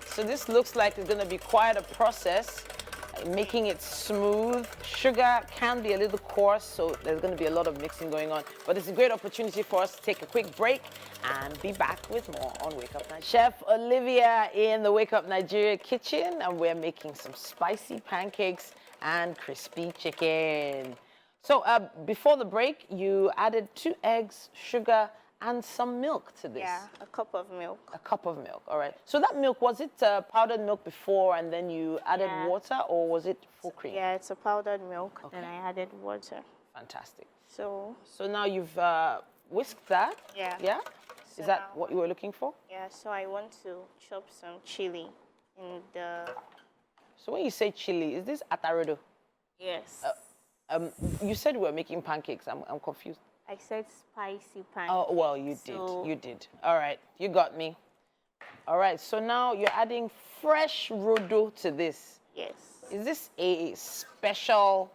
[SPEAKER 2] so this looks like it's going to be quite a process, making it smooth. Sugar can be a little coarse, so there's going to be a lot of mixing going on. But it's a great opportunity for us to take a quick break and be back with more on Wake Up Nigeria. Chef Olivia in the Wake Up Nigeria kitchen, and we're making some spicy pancakes and crispy chicken. So before the break, you added 2 eggs, sugar, and some milk to this.
[SPEAKER 8] Yeah, a cup of milk.
[SPEAKER 2] A cup of milk, all right. So that milk, was it powdered milk before and then you added
[SPEAKER 8] Yeah.
[SPEAKER 2] water, or was it full cream?
[SPEAKER 8] Yeah, it's a powdered milk.
[SPEAKER 2] Okay.
[SPEAKER 8] Then I added water.
[SPEAKER 2] Fantastic.
[SPEAKER 8] So
[SPEAKER 2] So now you've whisked that?
[SPEAKER 8] Yeah.
[SPEAKER 2] Yeah?
[SPEAKER 8] So
[SPEAKER 2] Is that
[SPEAKER 8] now-
[SPEAKER 2] what you were looking for?
[SPEAKER 8] yeah, so I want to chop some chili in the
[SPEAKER 2] So when you say chili, is this atarodo?
[SPEAKER 8] yes.
[SPEAKER 2] You said we were making pancakes. I'm confused.
[SPEAKER 8] I said spicy pancake.
[SPEAKER 2] Oh, well, you
[SPEAKER 8] So-
[SPEAKER 2] did. You did. All right, you got me. All right, so now you're adding fresh rodo to this.
[SPEAKER 8] Yes.
[SPEAKER 2] Is this a special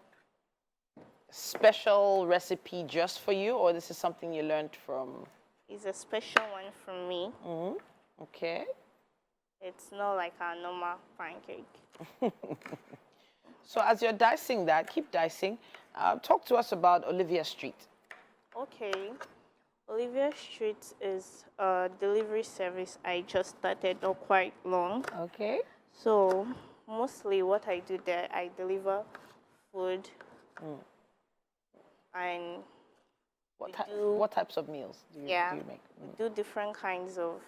[SPEAKER 2] recipe just for you, or this is something you learned from?
[SPEAKER 8] It's a special one from me.
[SPEAKER 2] Okay.
[SPEAKER 8] It's not like a normal pancake.
[SPEAKER 2] So as you're dicing that, keep dicing. Talk to us about Olivia Street.
[SPEAKER 8] Okay. Olivia Street is a delivery service I just started not quite long.
[SPEAKER 2] Okay.
[SPEAKER 8] So mostly what I do there, I deliver food and
[SPEAKER 2] What types of meals do you make?
[SPEAKER 8] we do different kinds of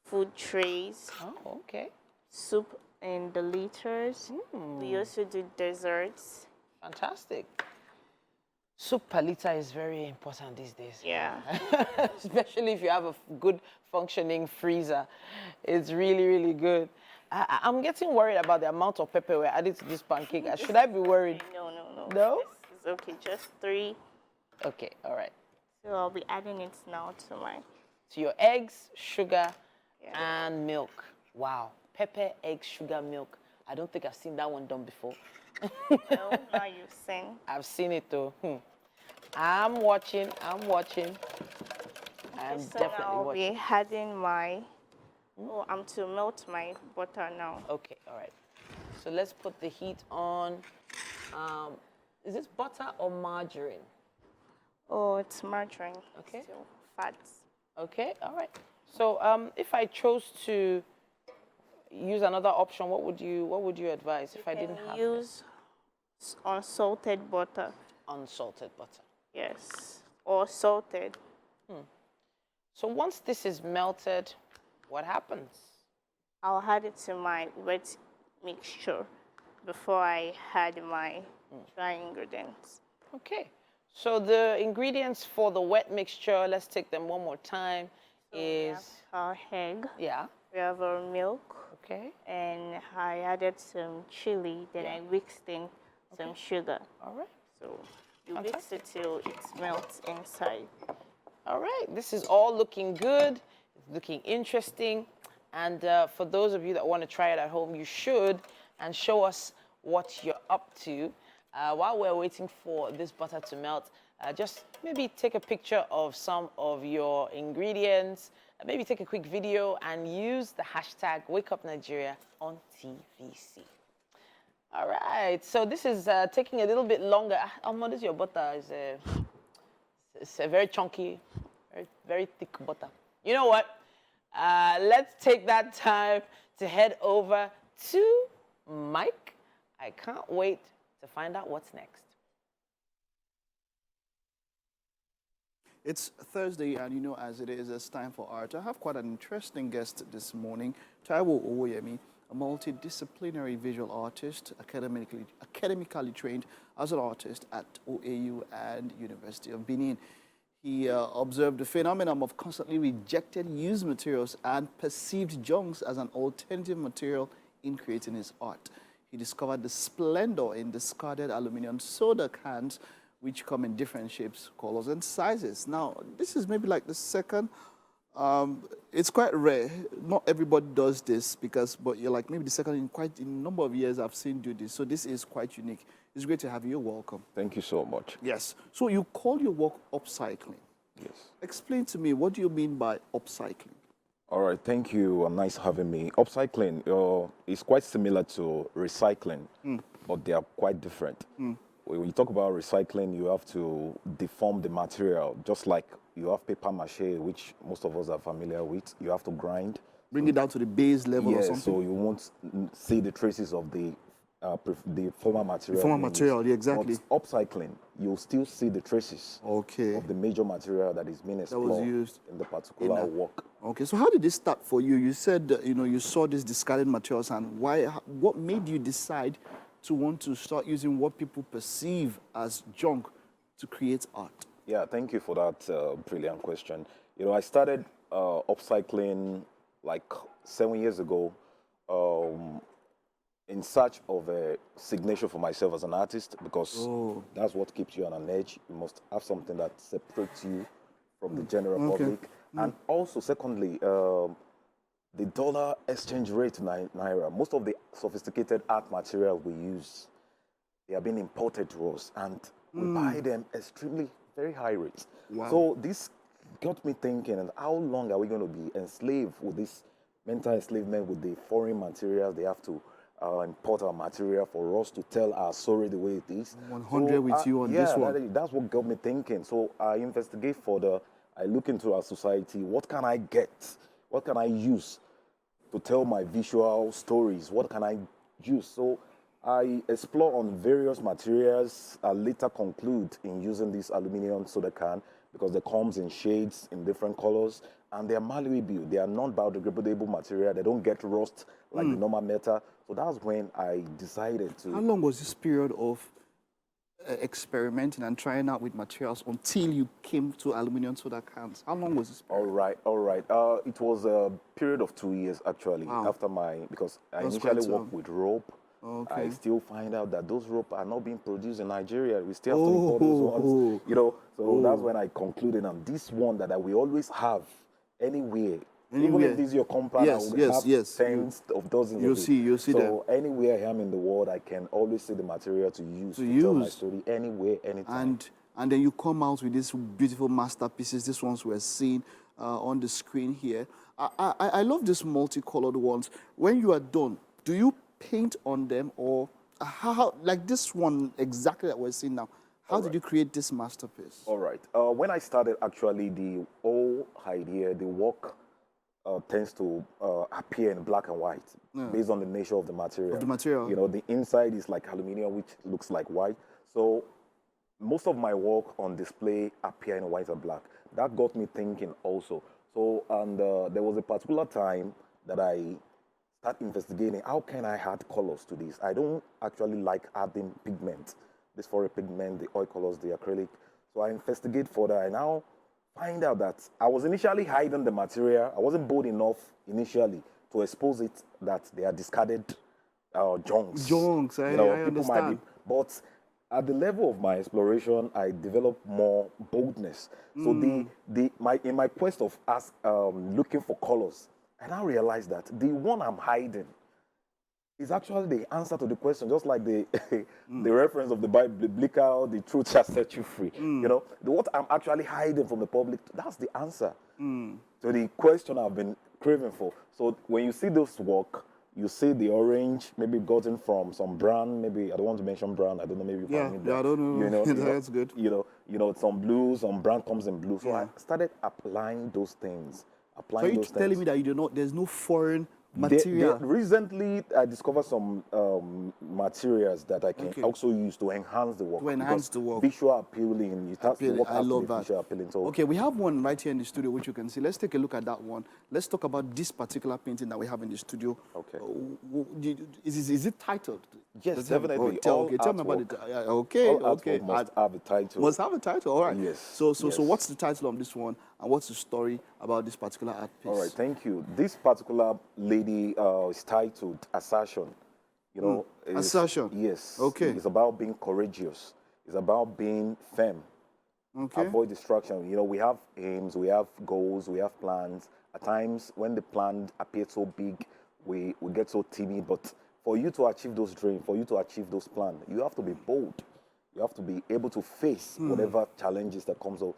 [SPEAKER 8] food trays,
[SPEAKER 2] Oh, okay.
[SPEAKER 8] soup in the liters. We also do desserts.
[SPEAKER 2] Fantastic. Soup per liter is very important these days.
[SPEAKER 8] Yeah.
[SPEAKER 2] Especially if you have a good functioning freezer. It's really, really good. I'm getting worried about the amount of pepper we're adding to this pancake. Should I be worried?
[SPEAKER 8] No.
[SPEAKER 2] No?
[SPEAKER 8] It's okay, just 3.
[SPEAKER 2] Okay, all right.
[SPEAKER 8] So I'll be adding it now to my
[SPEAKER 2] So your eggs, sugar,
[SPEAKER 8] Yeah.
[SPEAKER 2] and milk. Wow. Pepper, eggs, sugar, milk. I don't think I've seen that one done before.
[SPEAKER 8] no, now you've seen.
[SPEAKER 2] I've seen it though. I'm watching. I'm
[SPEAKER 8] So
[SPEAKER 2] definitely
[SPEAKER 8] now I'll
[SPEAKER 2] watching.
[SPEAKER 8] be adding my I'm to melt my butter now.
[SPEAKER 2] Okay, all right. So let's put the heat on. Is this butter or margarine?
[SPEAKER 8] Oh, it's margarine.
[SPEAKER 2] Okay.
[SPEAKER 8] Still fats.
[SPEAKER 2] Okay, all right. So if I chose to use another option, what would you advise if I didn't have
[SPEAKER 8] Use unsalted butter.
[SPEAKER 2] unsalted butter?
[SPEAKER 8] Yes. Or salted.
[SPEAKER 2] So once this is melted, what happens?
[SPEAKER 8] I'll add it to my wet mixture before I add my dry ingredients.
[SPEAKER 2] Okay. So the ingredients for the wet mixture, let's take them one more time,
[SPEAKER 8] We have
[SPEAKER 2] is,
[SPEAKER 8] our egg.
[SPEAKER 2] yeah,
[SPEAKER 8] We have our milk.
[SPEAKER 2] okay,
[SPEAKER 8] And I added some chili. Then I mixed in some sugar.
[SPEAKER 2] all right.
[SPEAKER 8] So you mix it till it melts inside.
[SPEAKER 2] All right, this is all looking good, it's looking interesting. And for those of you that want to try it at home, you should, and show us what you're up to. While we're waiting for this butter to melt, just maybe take a picture of some of your ingredients, maybe take a quick video and use the hashtag WakeUpNigeria on TVC. All right. So this is taking a little bit longer. This is your butter. It's a very chunky, very, very thick butter. You know what? Let's take that time to head over to Mike. I can't wait to find out what's next.
[SPEAKER 1] It's Thursday, and you know, as it is, it's time for art. I have quite an interesting guest this morning, Taiwo Owoyemi, a multidisciplinary visual artist, academically trained as an artist at OAU and University of Benin. He observed the phenomenon of constantly rejected used materials and perceived junks as an alternative material in creating his art. He discovered the splendor in discarded aluminum soda cans, which come in different shapes, colors, and sizes. Now, this is maybe like the second. It's quite rare. Not everybody does this but you're like maybe the second in quite a number of years I've seen do this. So this is quite unique. It's great to have you. Welcome.
[SPEAKER 9] Thank you so much.
[SPEAKER 1] Yes. So you call your work upcycling.
[SPEAKER 9] Yes.
[SPEAKER 1] Explain to me, what do you mean by upcycling?
[SPEAKER 9] All right. Thank you. Nice having me. Upcycling is quite similar to recycling, but they are quite different. When you talk about recycling, you have to deform the material, just like you have paper mache, which most of us are familiar with. You have to grind.
[SPEAKER 1] Bring it down to the base level or something?
[SPEAKER 9] So you won't see the traces of the former material.
[SPEAKER 1] The former material, yeah, exactly.
[SPEAKER 9] But upcycling, you'll still see the traces of the major material that is being explored
[SPEAKER 1] that was used
[SPEAKER 9] in the particular work.
[SPEAKER 1] Okay, so how did this start for you? You said, you saw these discarded materials, and what made you decide to want to start using what people perceive as junk to create art?
[SPEAKER 9] Yeah, thank you for that brilliant question. I started upcycling like 7 years ago in search of a signature for myself as an artist, because that's what keeps you on an edge. You must have something that separates you from the general public. And also, secondly, the dollar exchange rate naira, most of the sophisticated art materials we use, they are being imported to us, and we buy them extremely very high rates.
[SPEAKER 1] Wow.
[SPEAKER 9] So this got me thinking, and how long are we going to be enslaved with this mental enslavement with the foreign materials? They have to import our material for us to tell our story the way it is.
[SPEAKER 1] 100 with you on this one.
[SPEAKER 9] That's what got me thinking. So I investigate further. I look into our society. What can I get? What can I use to tell my visual stories? What can I use? So I explore on various materials. I later conclude in using this aluminum soda can, because they comes in shades, in different colors, and they are malleable. They are non-biodegradable material. They don't get rust like the normal metal. So that's when I decided to...
[SPEAKER 1] How long was this period of experimenting and trying out with materials until you came to aluminum soda cans? How long was this period?
[SPEAKER 9] All right. It was a period of 2 years, actually, after because I initially worked with rope.
[SPEAKER 1] Okay.
[SPEAKER 9] I still find out that those rope are not being produced in Nigeria. We still have to import those ones, So that's when I concluded on this one that I will always have anywhere. Even if this is your compound, I will have tens of dozens of it.
[SPEAKER 1] You'll see them.
[SPEAKER 9] So anywhere I am in the world, I can always see the material to use to tell my story anywhere, anytime.
[SPEAKER 1] And then you come out with these beautiful masterpieces. These ones we're seeing on the screen here. I love these multicolored ones. When you are done, do you paint on them, or how, like this one exactly that we're seeing now? How did you create this masterpiece?
[SPEAKER 9] All right. When I started, actually, the whole idea, the work tends to appear in black and white based on the nature of the material. The inside is like aluminum, which looks like white. So most of my work on display appear in white and black. That got me thinking also. So, and there was a particular time that I start investigating, how can I add colors to this? I don't actually like adding pigment, this foreign pigment, the oil colors, the acrylic. So I investigate further. I now find out that I was initially hiding the material. I wasn't bold enough initially to expose it that they are discarded junks.
[SPEAKER 1] Junks, I understand.
[SPEAKER 9] But at the level of my exploration, I developed more boldness. So in my quest of looking for colors, I now realize that the one I'm hiding is actually the answer to the question, just like the reference of the biblical, the truth shall set you free. What I'm actually hiding from the public, that's the answer to the question I've been craving for. So when you see those work, you see the orange, maybe gotten from some brand, maybe I don't want to mention brand, I don't know, maybe
[SPEAKER 1] yeah, I don't know.
[SPEAKER 9] you know,
[SPEAKER 1] That's good.
[SPEAKER 9] You know, some blue, some brand comes in blue. So I started applying those things.
[SPEAKER 1] So you're telling me that you do not, there's no foreign material?
[SPEAKER 9] Recently, I discovered some materials that I can also use to enhance the work.
[SPEAKER 1] To enhance the work.
[SPEAKER 9] Visual appealing. It has to work
[SPEAKER 1] I love that.
[SPEAKER 9] visual appealing. So
[SPEAKER 1] okay, we have one right here in the studio which you can see. Let's take a look at that one. Let's talk about this particular painting that we have in the studio.
[SPEAKER 9] Okay.
[SPEAKER 1] Is it titled?
[SPEAKER 9] Yes, definitely.
[SPEAKER 1] Tell me about it. Okay, okay.
[SPEAKER 9] Must have a title.
[SPEAKER 1] Must have a title. All right.
[SPEAKER 9] Yes.
[SPEAKER 1] So what's the title of this one, and what's the story about this particular art piece?
[SPEAKER 9] All right, thank you. This particular lady is titled Assertion. You know,
[SPEAKER 1] Assertion.
[SPEAKER 9] Yes.
[SPEAKER 1] Okay.
[SPEAKER 9] It's about being courageous. It's about being firm.
[SPEAKER 1] Okay.
[SPEAKER 9] Avoid distraction. You know, we have aims, we have goals, we have plans. At times, when the plan appears so big, we get so timid. But for you to achieve those dreams, for you to achieve those plans, you have to be bold. You have to be able to face whatever challenges that comes up,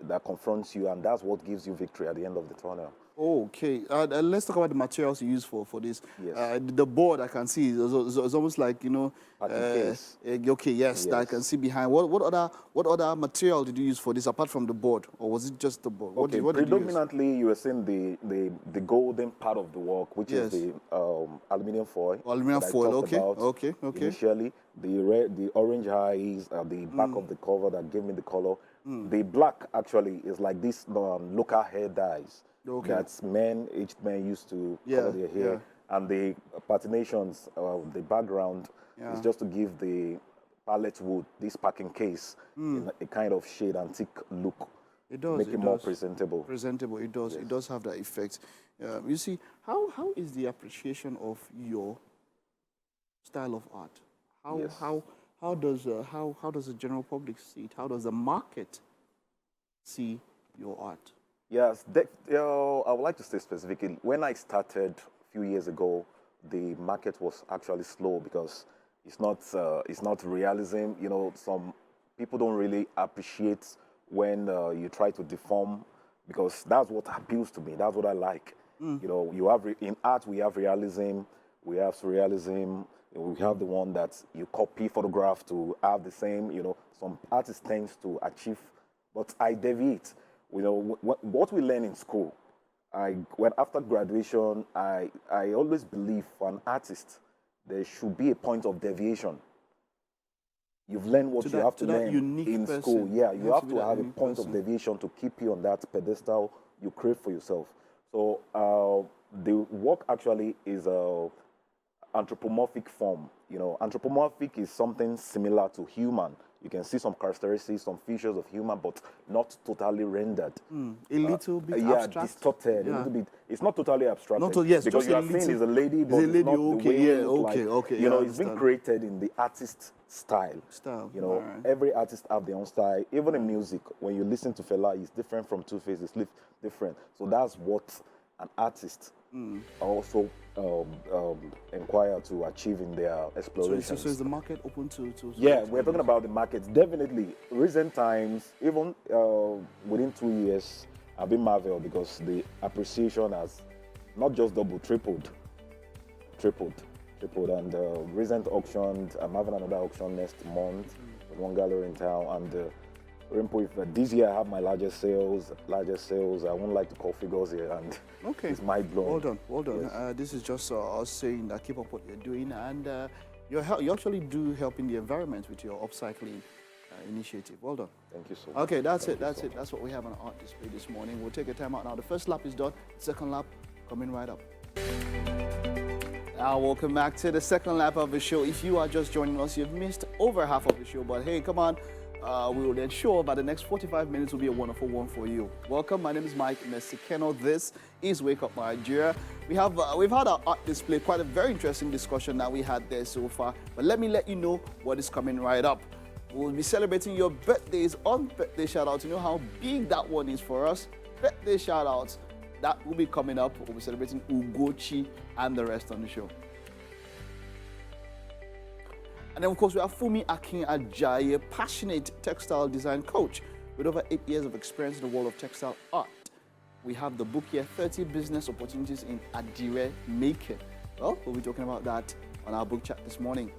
[SPEAKER 9] that confronts you, and that's what gives you victory at the end of the tunnel.
[SPEAKER 1] Okay, let's talk about the materials you use for this.
[SPEAKER 9] Yes.
[SPEAKER 1] The board I can see is almost like, you know, okay, yes, that I can see behind. What other material did you use for this apart from the board, or was it just the board?
[SPEAKER 9] Okay, predominantly you were seeing the golden part of the work, which is the aluminum foil.
[SPEAKER 1] Aluminum foil, okay.
[SPEAKER 9] Initially, the orange eyes, the back of the cover that gave me the color. The black actually is like this local hair dyes.
[SPEAKER 1] Okay.
[SPEAKER 9] That's aged men used to color their hair. And the patinations, the background is just to give the palette wood, this packing case, in a kind of shade, antique look.
[SPEAKER 1] It does.
[SPEAKER 9] Make it more presentable.
[SPEAKER 1] Presentable, it does. Yes. It does have that effect. You see, how is the appreciation of your style of art? How does the general public see it? How does the market see your art?
[SPEAKER 9] Yes, I would like to say specifically, when I started a few years ago, the market was actually slow because it's not realism. You know, some people don't really appreciate when you try to deform, because that's what appeals to me. That's what I like. You know, in art we have realism, we have surrealism, we have the one that you copy photograph to have the same. You know, some artists tend to achieve, but I deviate. You know, what we learn in school, after graduation, I always believe for an artist, there should be a point of deviation. You've learned what you have to learn in school. Yeah, you have to have a point of deviation to keep you on that pedestal you create for yourself. So the work actually is a anthropomorphic form. You know, anthropomorphic is something similar to human. You can see some characteristics, some features of human, but not totally rendered.
[SPEAKER 1] A little bit abstract?
[SPEAKER 9] Distorted, a little bit. It's not totally abstracted. Because you are seeing is a lady, but it's not the way it looks like. You know, it's been created in the artist style. You know, every artist have their own style. Even in music, when you listen to Fela, it's different from Two-Face, it's different. So that's what an artist also inquire to achieve in their explorations.
[SPEAKER 1] So is the market open to
[SPEAKER 9] yeah, we're talking about the markets. Definitely, recent times, even within 2 years, I've been marveled because the appreciation has not just doubled, tripled. And recent auctions, I'm having another auction next month with one gallery in town, and if this year I have my largest sales. I won't like to call figures here, and it's mind-blowing.
[SPEAKER 1] Hold on. Yes. This is just us saying that keep up what you're doing, and you actually do help in the environment with your upcycling initiative. Well done.
[SPEAKER 9] Thank you so much.
[SPEAKER 1] Okay, that's it. That's what we have on our art display this morning. We'll take a time out now. The first lap is done. Second lap coming right up. Now, welcome back to the second lap of the show. If you are just joining us, you've missed over half of the show, but hey, come on. We will ensure that the next 45 minutes will be a wonderful one for you. Welcome, my name is Mike Mesikeno. This is Wake Up Nigeria. We've had our art display, quite a very interesting discussion that we had there so far. But let me let you know what is coming right up. We'll be celebrating your birthdays on Birthday Shoutouts. You know how big that one is for us. Birthday Shoutouts, that will be coming up. We'll be celebrating Ugochi and the rest on the show. And then, of course, we have Fumi Akin Ajayi, a passionate textile design coach with over 8 years of experience in the world of textile art. We have the book here, 30 Business Opportunities in Adire Making. Well, we'll be talking about that on our book chat this morning.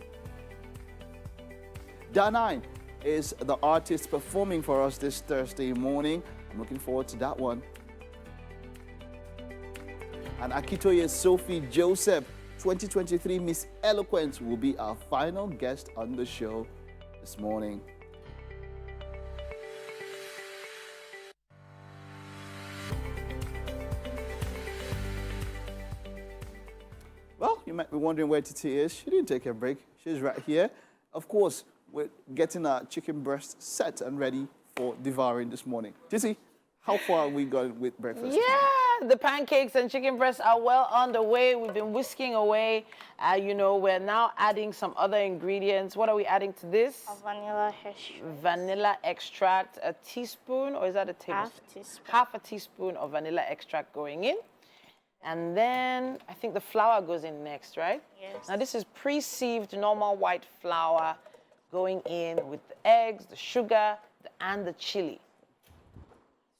[SPEAKER 1] Da9 is the artist performing for us this Thursday morning. I'm looking forward to that one. And Akitoye Sophie Joseph, 2023 Miss Eloquence, will be our final guest on the show this morning. Well, you might be wondering where Titi is. She didn't take a break. She's right here. Of course, we're getting our chicken breast set and ready for devouring this morning. Titi, how far are we going with breakfast?
[SPEAKER 2] Yeah, the pancakes and chicken breasts are well underway. We've been whisking away. You know, we're now adding some other ingredients. What are we adding to this?
[SPEAKER 8] A vanilla extract.
[SPEAKER 2] Vanilla extract, a teaspoon, or is that a tablespoon?
[SPEAKER 8] Half teaspoon.
[SPEAKER 2] Half a teaspoon of vanilla extract going in. And then I think the flour goes in next, right?
[SPEAKER 8] Yes.
[SPEAKER 2] Now this is pre-sieved normal white flour going in with the eggs, the sugar, and the chili.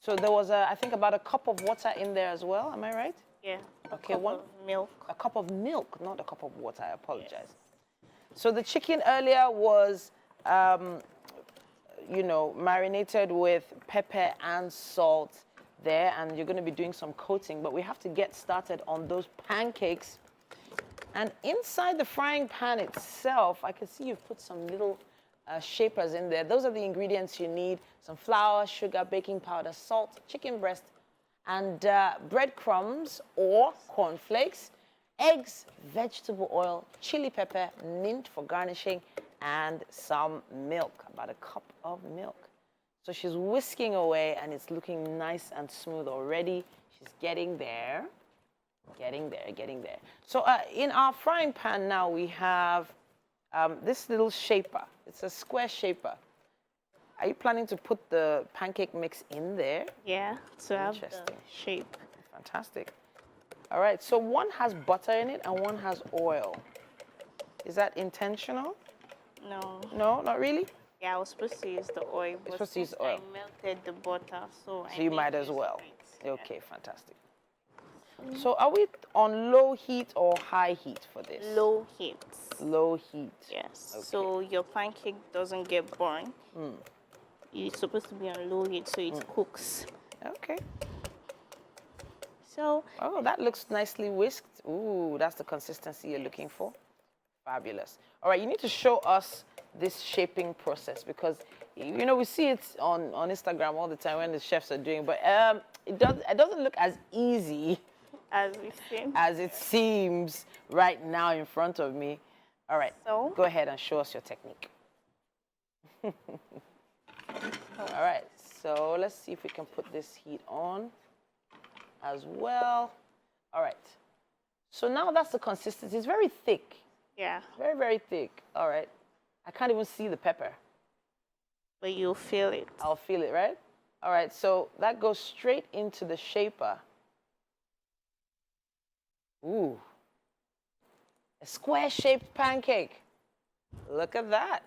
[SPEAKER 2] So there was, I think, about a cup of water in there as well. Am I right?
[SPEAKER 8] Yeah.
[SPEAKER 2] Okay,
[SPEAKER 8] a cup of milk.
[SPEAKER 2] A cup of milk, not a cup of water. I apologize. Yes. So the chicken earlier was, you know, marinated with pepper and salt there, and you're going to be doing some coating, but we have to get started on those pancakes. And inside the frying pan itself, I can see you've put some little shapers in there. Those are the ingredients you need: some flour, sugar, baking powder, salt, chicken breast, and breadcrumbs or cornflakes, eggs, vegetable oil, chili pepper, mint for garnishing, and some milk, about a cup of milk. So she's whisking away, and it's looking nice and smooth already. She's getting there, getting there, getting there. So in our frying pan now, we have this little shaper. It's a square shaper. Are you planning to put the pancake mix in there?
[SPEAKER 8] Yeah, to have the shape.
[SPEAKER 2] Fantastic. All right, so one has butter in it and one has oil. Is that intentional?
[SPEAKER 8] No.
[SPEAKER 2] No, not really?
[SPEAKER 8] Yeah, I was supposed to use the oil, but
[SPEAKER 2] supposed to use oil.
[SPEAKER 8] I melted the butter, so
[SPEAKER 2] you might as well.
[SPEAKER 8] Yeah.
[SPEAKER 2] Okay, fantastic. So are we on low heat or high heat for this?
[SPEAKER 8] Low heat.
[SPEAKER 2] Low heat.
[SPEAKER 8] Yes.
[SPEAKER 2] Okay.
[SPEAKER 8] So your pancake doesn't get burned. It's supposed to be on low heat so it cooks.
[SPEAKER 2] Okay.
[SPEAKER 8] So.
[SPEAKER 2] Oh, that looks nicely whisked. Ooh, that's the consistency you're looking for. Fabulous. All right, you need to show us this shaping process, because you know we see it on Instagram all the time when the chefs are doing, but it doesn't look as easy as it seems right now in front of me. All right, so go ahead and show us your technique. All right, so let's see if we can put this heat on as well. All right, so now that's the consistency. It's very thick.
[SPEAKER 8] Yeah.
[SPEAKER 2] Very, very thick. All right. I can't even see the pepper.
[SPEAKER 8] But you'll feel it.
[SPEAKER 2] I'll feel it, right? All right, so that goes straight into the shaper. Ooh. A square-shaped pancake. Look at that.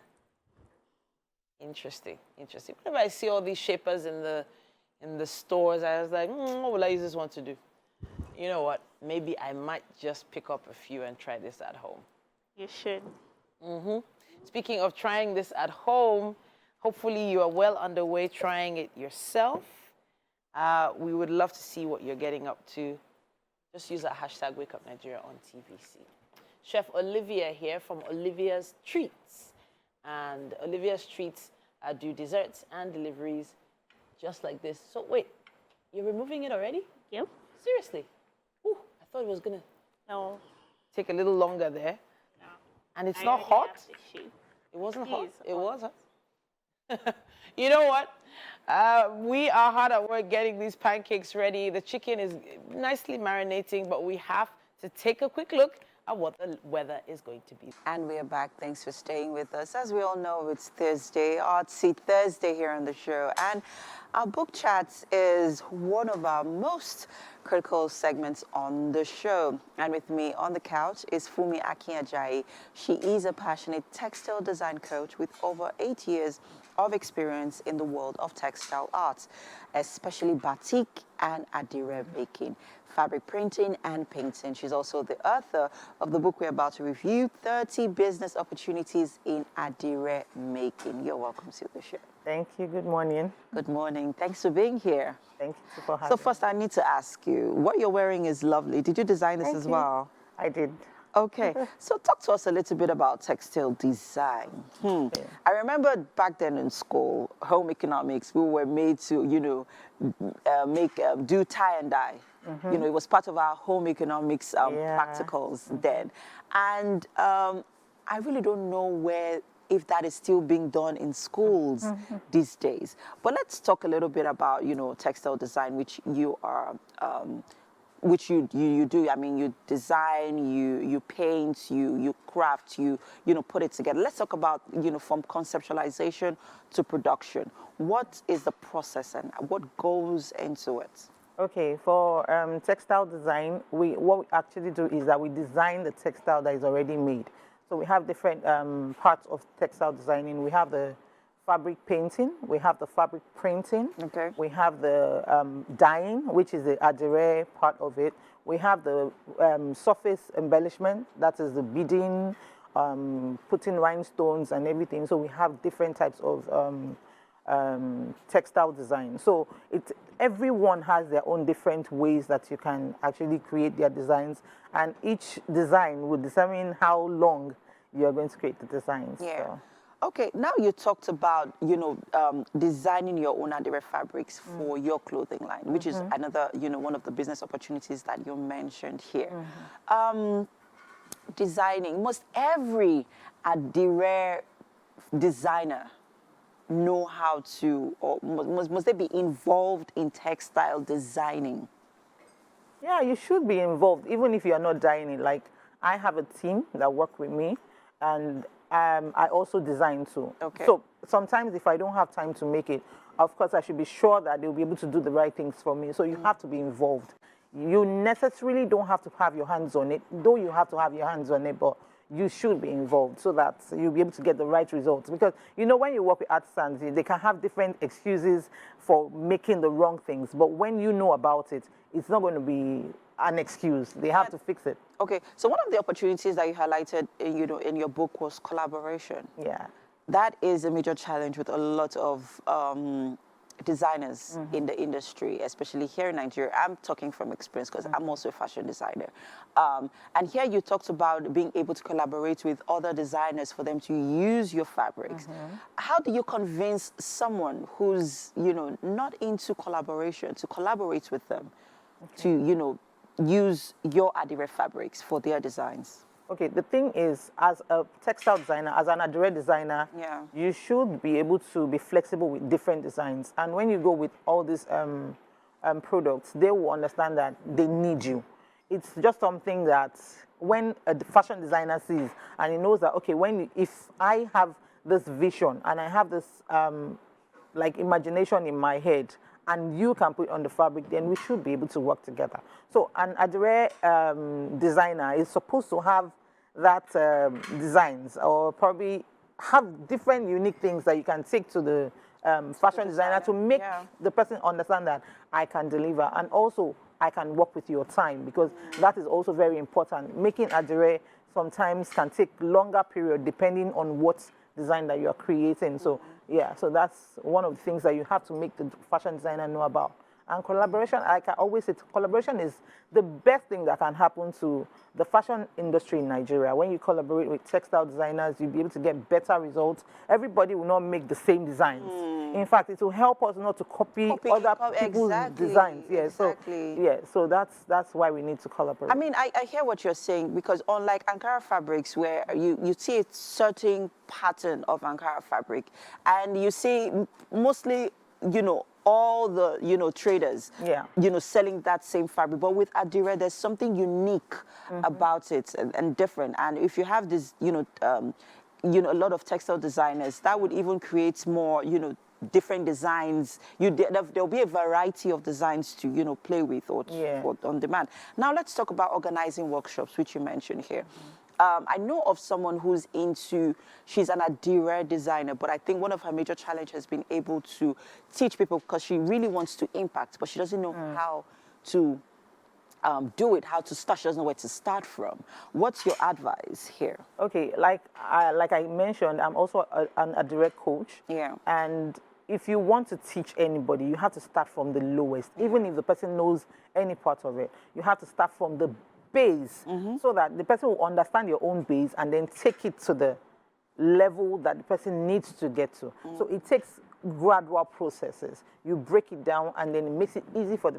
[SPEAKER 2] Interesting, interesting. Whenever I see all these shapers in the stores, I was like, what will I use this one to do? You know what? Maybe I might just pick up a few and try this at home.
[SPEAKER 8] You should.
[SPEAKER 2] Speaking of trying this at home, hopefully you are well underway trying it yourself. We would love to see what you're getting up to. Just use our hashtag WakeUpNigeria_on_TVC. Chef Olivia here from Olivia's Treats. And Olivia's Treats do desserts and deliveries just like this. So wait, you're removing it already?
[SPEAKER 8] Yep.
[SPEAKER 2] Seriously? Ooh, I thought it was going
[SPEAKER 8] to
[SPEAKER 2] take a little longer there. And it's not hot? It wasn't hot? It was hot? You know what? We are hard at work getting these pancakes ready. The chicken is nicely marinating, but we have to take a quick look at what the weather is going to be.
[SPEAKER 3] And we are back. Thanks for staying with us. As we all know, it's Thursday, Artsy Thursday here on the show. And our book chats is one of our most critical segments on the show. And with me on the couch is Funmi Akin Ajayi. She is a passionate textile design coach with over 8 years of experience in the world of textile arts, especially batik and adire making, fabric printing and painting. She's also the author of the book we're about to review, 30 Business Opportunities in Adire Making. You're welcome to the show.
[SPEAKER 10] Thank you. Good morning.
[SPEAKER 3] Good morning. Thanks for being here.
[SPEAKER 10] Thank you for having
[SPEAKER 3] me. So first, I need to ask you, what you're wearing is lovely. Did you design this as well?
[SPEAKER 10] I did.
[SPEAKER 3] Okay, so talk to us a little bit about textile design. I remember back then in school, home economics, we were made to, do tie and dye. You know, it was part of our home economics practicals then. And I really don't know if that is still being done in schools these days. But let's talk a little bit about, textile design, which you are, which you do. I mean, you design, you paint, you craft, you put it together. Let's talk about, from conceptualization to production. What is the process and what goes into it?
[SPEAKER 10] Okay, for textile design, what we actually do is that we design the textile that is already made. So we have different parts of textile designing. We have the fabric painting, we have the fabric printing, we have the dyeing, which is the adire part of it. We have the surface embellishment, that is the beading, putting rhinestones and everything. So we have different types of textile design. So everyone has their own different ways that you can actually create their designs, and each design will determine how long you're going to create the designs.
[SPEAKER 3] Yeah.
[SPEAKER 10] So.
[SPEAKER 3] Okay, now you talked about, designing your own adire fabrics for your clothing line, which is another, one of the business opportunities that you mentioned here. Designing, must every adire designer know how to, or must they be involved in textile designing?
[SPEAKER 10] Yeah, you should be involved, even if you are not dyeing it. Like, I have a team that work with me, and I also design too.
[SPEAKER 3] Okay.
[SPEAKER 10] So sometimes if I don't have time to make it, of course I should be sure that they'll be able to do the right things for me. So you have to be involved. You necessarily don't have to have your hands on it, though you have to have your hands on it, but you should be involved so that you'll be able to get the right results. Because, when you work with artisans, they can have different excuses for making the wrong things. But when you know about it, it's not going to be an excuse. They have to fix it.
[SPEAKER 3] Okay, so one of the opportunities that you highlighted, in your book was collaboration.
[SPEAKER 10] Yeah.
[SPEAKER 3] That is a major challenge with a lot of designers in the industry, especially here in Nigeria. I'm talking from experience because I'm also a fashion designer. And here you talked about being able to collaborate with other designers for them to use your fabrics. How do you convince someone who's, not into collaboration to collaborate with them to, use your adire fabrics for their designs?
[SPEAKER 10] Okay, the thing is, as a textile designer, as an adire designer, you should be able to be flexible with different designs. And when you go with all these products, they will understand that they need you. It's just something that when a fashion designer sees and he knows that, okay, if I have this vision and I have this like imagination in my head, and you can put it on the fabric, then we should be able to work together. So an adire designer is supposed to have that designs, or probably have different unique things that you can take to the fashion designer to make the person understand that I can deliver, and also I can work with your time, because that is also very important. Making adire sometimes can take longer period depending on what design that you are creating. So yeah, so that's one of the things that you have to make the fashion designer know about. And collaboration, like I always say, collaboration is the best thing that can happen to the fashion industry in Nigeria. When you collaborate with textile designers, you'll be able to get better results. Everybody will not make the same designs. In fact, it will help us not to copy other people's designs. Yeah, so that's why we need to collaborate.
[SPEAKER 3] I mean, I hear what you're saying, because unlike Ankara fabrics, where you see a certain pattern of Ankara fabric, and you see mostly, all the, traders, selling that same fabric. But with adire, there's something unique about it and different. And if you have this, a lot of textile designers, that would even create more, different designs. There'll be a variety of designs to, play with or on demand. Now let's talk about organizing workshops, which you mentioned here. I know of someone who's she's an Adire designer, but I think one of her major challenges has been able to teach people because she really wants to impact, but she doesn't know how to do it, how to start. She doesn't know where to start from. What's your advice here?
[SPEAKER 10] Okay, like I mentioned, I'm also a direct coach.
[SPEAKER 3] Yeah.
[SPEAKER 10] And if you want to teach anybody, you have to start from the lowest. Even if the person knows any part of it, you have to start from the base so that the person will understand your own base and then take it to the level that the person needs to get to. So it takes gradual processes. You break it down and then it makes it easy for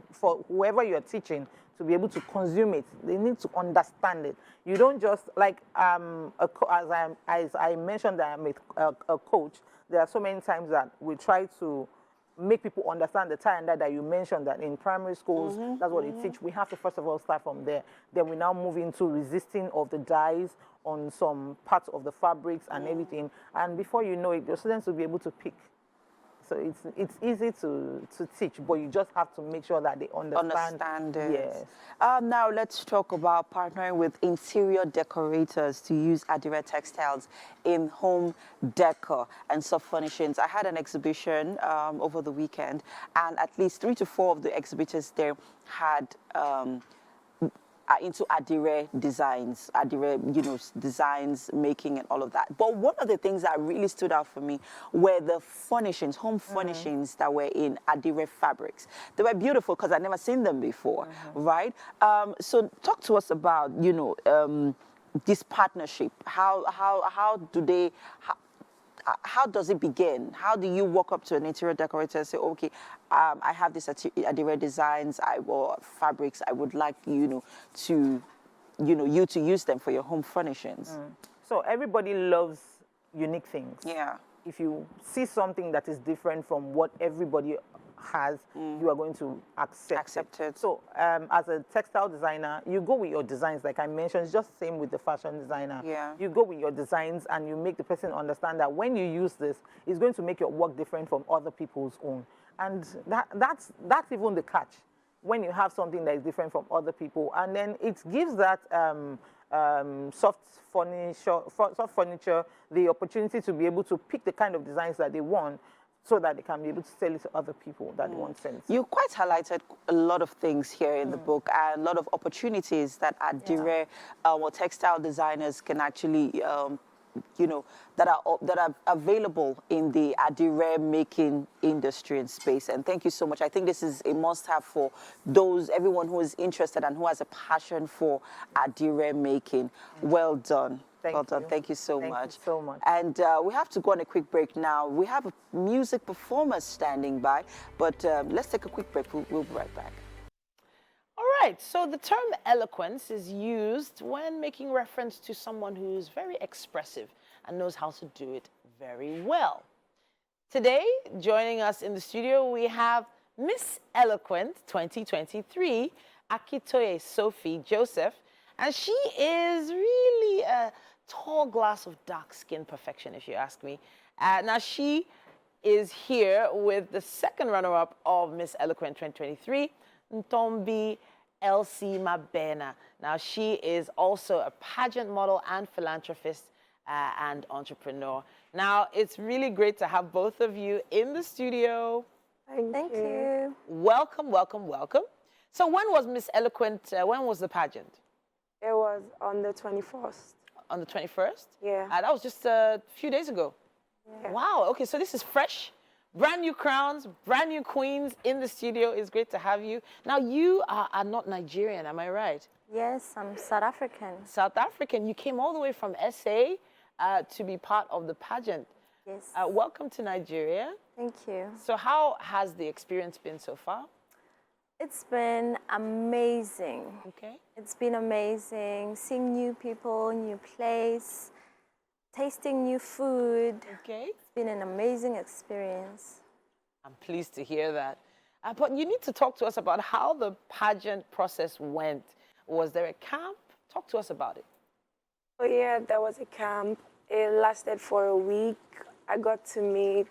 [SPEAKER 10] whoever you're teaching to be able to consume it. They need to understand it. You don't just, like, as I mentioned that I'm a coach, there are so many times that we try to make people understand the tie and dye that you mentioned, that in primary schools, that's what they teach. We have to first of all start from there. Then we now move into resisting of the dyes on some parts of the fabrics and everything. And before you know it, your students will be able to pick. So it's easy to teach, but you just have to make sure that they understand
[SPEAKER 3] it.
[SPEAKER 10] Yes.
[SPEAKER 3] Now let's talk about partnering with interior decorators to use Adire textiles in home decor and soft furnishings. I had an exhibition over the weekend, and at least 3 to 4 of the exhibitors there had into Adire designs, Adire, designs, making and all of that. But one of the things that really stood out for me were the furnishings, home furnishings that were in Adire fabrics. They were beautiful because I'd never seen them before, right? So talk to us about, this partnership. How does it begin? How do you walk up to an interior decorator and say, okay, I have this Adire designs or fabrics. I would like you to use them for your home furnishings.
[SPEAKER 10] So everybody loves unique things.
[SPEAKER 3] Yeah.
[SPEAKER 10] If you see something that is different from what everybody has, you are going to accept it. So as a textile designer, you go with your designs, like I mentioned. It's just the same with the fashion designer.
[SPEAKER 3] Yeah.
[SPEAKER 10] You go with your designs and you make the person understand that when you use this, it's going to make your work different from other people's own. And that's even the catch, when you have something that is different from other people. And then it gives that soft furniture the opportunity to be able to pick the kind of designs that they want, so that they can be able to sell it to other people that they want to sell it to.
[SPEAKER 3] You quite highlighted a lot of things here in the book, and a lot of opportunities that Adire or textile designers can actually, that are available in the Adire making industry and space. And thank you so much. I think this is a must-have for everyone who is interested and who has a passion for Adire making. Well done. Well done. Thank you so much.
[SPEAKER 10] Thank you so much.
[SPEAKER 3] And we have to go on a quick break now. We have a music performer standing by, but let's take a quick break. We'll be right back.
[SPEAKER 2] All right. So the term eloquence is used when making reference to someone who's very expressive and knows how to do it very well. Today, joining us in the studio, we have Miss Eloquent 2023, Akitoye Sophie Joseph, and she is really a tall glass of dark skin perfection, if you ask me. Now, she is here with the second runner-up of Miss Eloquent 2023, Ntombi Elsie Mabena. Now, she is also a pageant model and philanthropist and entrepreneur. Now, it's really great to have both of you in the studio.
[SPEAKER 11] Thank you.
[SPEAKER 2] Welcome, welcome, welcome. So when was Miss Eloquent, when was the pageant?
[SPEAKER 11] It was on the 21st.
[SPEAKER 2] On the 21st?
[SPEAKER 11] Yeah.
[SPEAKER 2] That was just a few days ago.
[SPEAKER 11] Yeah.
[SPEAKER 2] Wow, okay, so this is fresh. Brand new crowns, brand new queens in the studio. It's great to have you. Now, you are not Nigerian, am I right?
[SPEAKER 11] Yes, I'm South African.
[SPEAKER 2] South African. You came all the way from SA to be part of the pageant.
[SPEAKER 11] Yes.
[SPEAKER 2] Welcome to Nigeria.
[SPEAKER 11] Thank you.
[SPEAKER 2] So how has the experience been so far?
[SPEAKER 11] It's been amazing.
[SPEAKER 2] Okay.
[SPEAKER 11] It's been amazing. Seeing new people, new place, tasting new food.
[SPEAKER 2] Okay.
[SPEAKER 11] It's been an amazing experience.
[SPEAKER 2] I'm pleased to hear that. But you need to talk to us about how the pageant process went. Was there a camp? Talk to us about it.
[SPEAKER 11] Oh yeah, there was a camp. It lasted for a week. I got to meet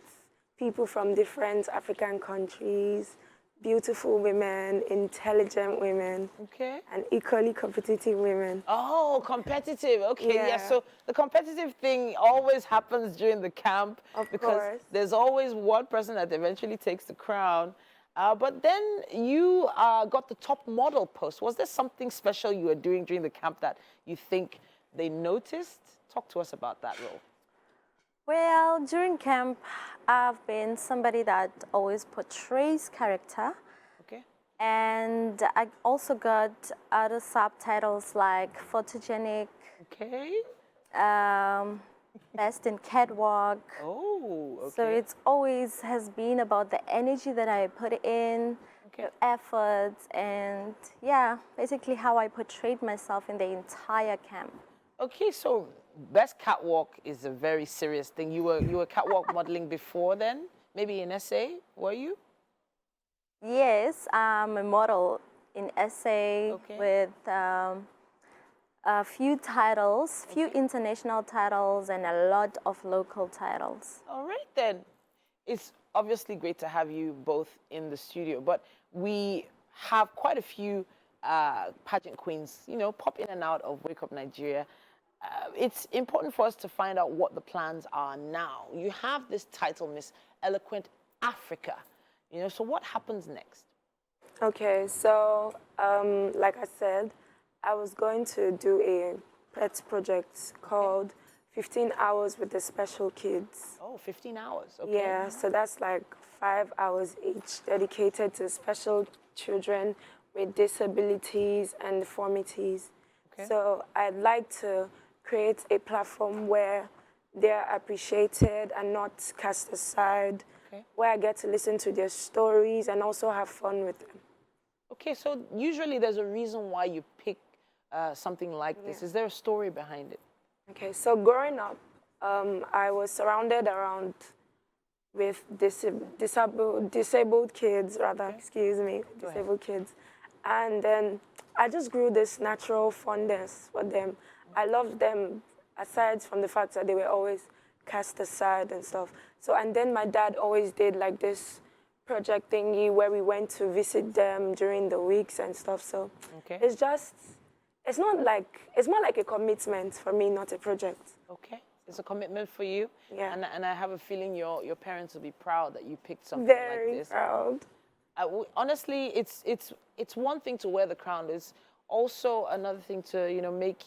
[SPEAKER 11] people from different African countries,
[SPEAKER 12] beautiful women, intelligent women, and equally competitive women.
[SPEAKER 2] Oh, competitive. Okay, yeah. So the competitive thing always happens during the camp because there's always one person that eventually takes the crown. But then you got the top model post. Was there something special you were doing during the camp that you think they noticed? Talk to us about that role.
[SPEAKER 11] Well, during camp, I've been somebody that always portrays character.
[SPEAKER 2] Okay.
[SPEAKER 11] And I also got other subtitles like photogenic.
[SPEAKER 2] Okay.
[SPEAKER 11] Best in catwalk.
[SPEAKER 2] Oh, okay.
[SPEAKER 11] So it's always has been about the energy that I put in, the efforts, and yeah, basically how I portrayed myself in the entire camp.
[SPEAKER 2] Okay, so best catwalk is a very serious thing. You were catwalk modeling before then? Maybe in SA, were you?
[SPEAKER 11] Yes, I'm a model in SA with a few titles, few international titles, and a lot of local titles.
[SPEAKER 2] All right, then. It's obviously great to have you both in the studio, but we have quite a few pageant queens, you know, pop in and out of Wake Up Nigeria. It's important for us to find out what the plans are now. You have this title, Miss Eloquent Africa, you know, so what happens next?
[SPEAKER 12] Okay, so like I said, I was going to do a pet project called 15 Hours with the Special Kids.
[SPEAKER 2] Oh, 15 hours, okay.
[SPEAKER 12] Yeah, so that's like 5 hours each dedicated to special children with disabilities and deformities. Okay. So I'd like to create a platform where they're appreciated and not cast aside, where I get to listen to their stories and also have fun with them.
[SPEAKER 2] Okay, so usually there's a reason why you pick something like this. Is there a story behind it?
[SPEAKER 12] Okay, so growing up, I was surrounded around with disabled kids, disabled kids. And then I just grew this natural fondness for them. I loved them aside from the fact that they were always cast aside and stuff. So, and then my dad always did like this project thingy where we went to visit them during the weeks and stuff. So it's just, it's more like a commitment for me, not a project.
[SPEAKER 2] Okay, it's a commitment for you.
[SPEAKER 12] Yeah.
[SPEAKER 2] And I have a feeling your parents will be proud that you picked something
[SPEAKER 12] Very
[SPEAKER 2] like this.
[SPEAKER 12] proud.
[SPEAKER 2] Honestly, it's one thing to wear the crown. It's also another thing to, you know, make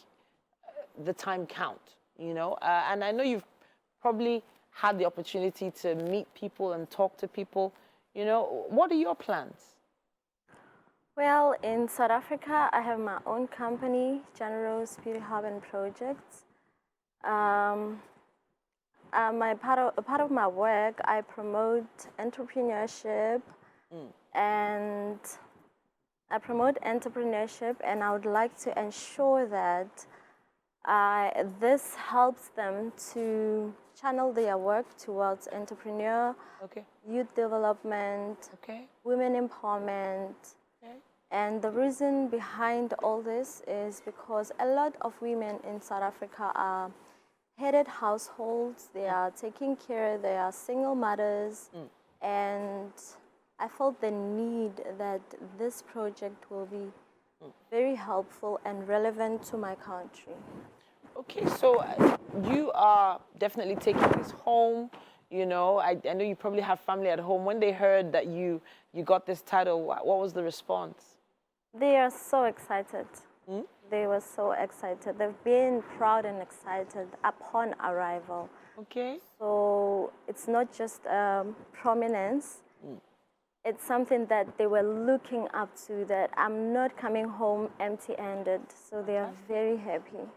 [SPEAKER 2] the time count, you know. And I know you've probably had the opportunity to meet people and talk to people. You know, what are your plans?
[SPEAKER 11] Well, in South Africa, I have my own company, General's Beauty Hub and Projects. A part of my work, I promote entrepreneurship, and I would like to ensure that this helps them to channel their work towards entrepreneur, youth development, women empowerment. And the reason behind all this is because a lot of women in South Africa are headed households, they are taking care, they are single mothers, and I felt the need that this project will be very helpful and relevant to my country.
[SPEAKER 2] Okay, so you are definitely taking this home. You know, I know you probably have family at home. When they heard that you got this title, what was the response?
[SPEAKER 11] They are so excited. They were so excited. They've been proud and excited upon arrival.
[SPEAKER 2] Okay.
[SPEAKER 11] So it's not just prominence. It's something that they were looking up to, that I'm not coming home empty-handed. So they are very happy.